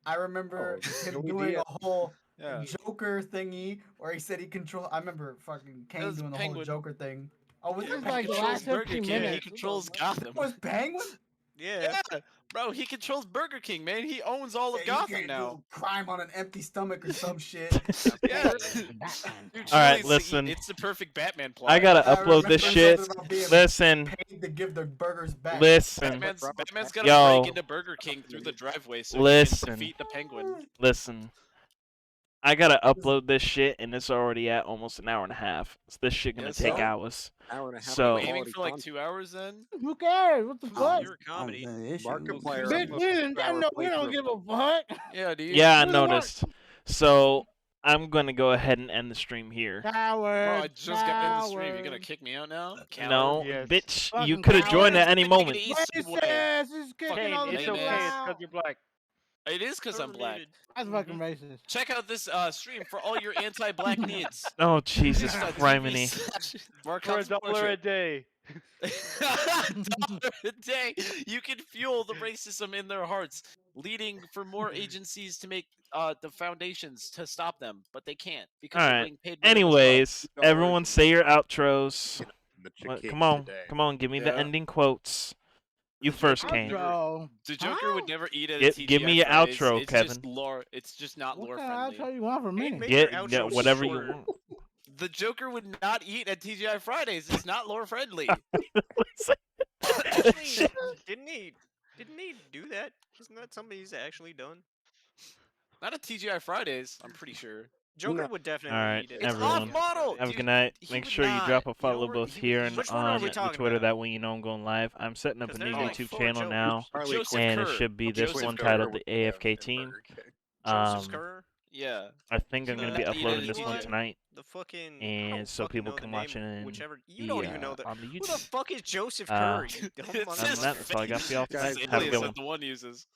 I remember him Joey doing Diaz. a whole Yeah. Joker thingy where he said he control. I remember fucking Kane was doing the Penguin. whole Joker thing. Oh, was This it is like the Penguin? last Burger 15 King. minutes. He What the controls fuck? Gotham. Was Penguin? Yeah. Yeah, bro, he controls Burger King, man. He owns all of Yeah, you Gotham can't now. do crime on an empty stomach or some shit. Yeah. Batman. Dude, All right, truly, listen. It's the perfect Batman plot. I gotta I upload this remember shit. something about being Listen, paid to give their burgers back. listen, Batman's gotta Yo. break into Burger King through the driveway so he Listen. can defeat the Penguin. listen. I gotta upload this shit, and it's already at almost an hour and a half. So this shit gonna Yeah, take so? hours. Hour and a half. So- of Aiming quality for like content. 2 hours then? Who cares? What the fuck? You're a comedy. Markiplier Bitch, uploads we didn't, I 2-hour know, we don't playthrough. give a fuck. Yeah, dude. Yeah, I Who the fuck? noticed. So I'm gonna go ahead and end the stream here. Coward. Bro, I just got into the stream. You're gonna coward. kick me out now? No, Yes. bitch, you Fucking could have joined coward. at any Make it moment. easy way. Racist is kicking Fucking all the It's lame people okay. ass. It's out. because you're black. It is because I'm black. That's fucking racist. Check out this stream for all your anti-black needs. Oh Jesus Twitch.tv Criminy! Mark For Hunt's $1 a portrait. day. $1 a day, you can fuel the racism in their hearts, leading for more agencies to make the foundations to stop them, but they can't because they're Alright, being paid. by them as well. Anyways, $2 everyone say your outros. The What- chicken Come on, today. come on, give me the Yeah. ending quotes. You first, Kane. Outro. The Joker would never eat at a Give- TGI give me your Fridays. outro, it's Kevin. Just lore. It's just not What lore kind of friendly. outro you want from me? Make Get your yeah, outro whatever you shorter. want. The Joker would not eat at TGI Fridays. It's not lore friendly. Actually, didn't he do that? Isn't that something he's actually done? Not at TGI Fridays. I'm pretty sure. Joker No. would definitely Alright, eat it. It's everyone. off model. Have a Dude, good night. he Make would sure you not. drop a You know follow where- both he would here eat- and Which one are on we the talking Twitter. about? That way you know I'm going live. I'm setting up a Because new there's like YouTube 4 channel Jokers. now, Harley Joseph Quinn. and it Kerr. should be this Joseph one Kerr titled with the Kev AFK and team. Burger King. Joseph Um, Kerr, Yeah. I think I'm The- gonna be the- uploading you this know one what? tonight, the fucking. I and don't so fucking people know the can watch it name, in whichever. You the, don't even know that. on the Who the YouTube. fuck is Joseph Uh, Kerr? You dumb It's Other than his that, that's all I got for y'all Guys, tonight. His Have a alias good that one. the one uses.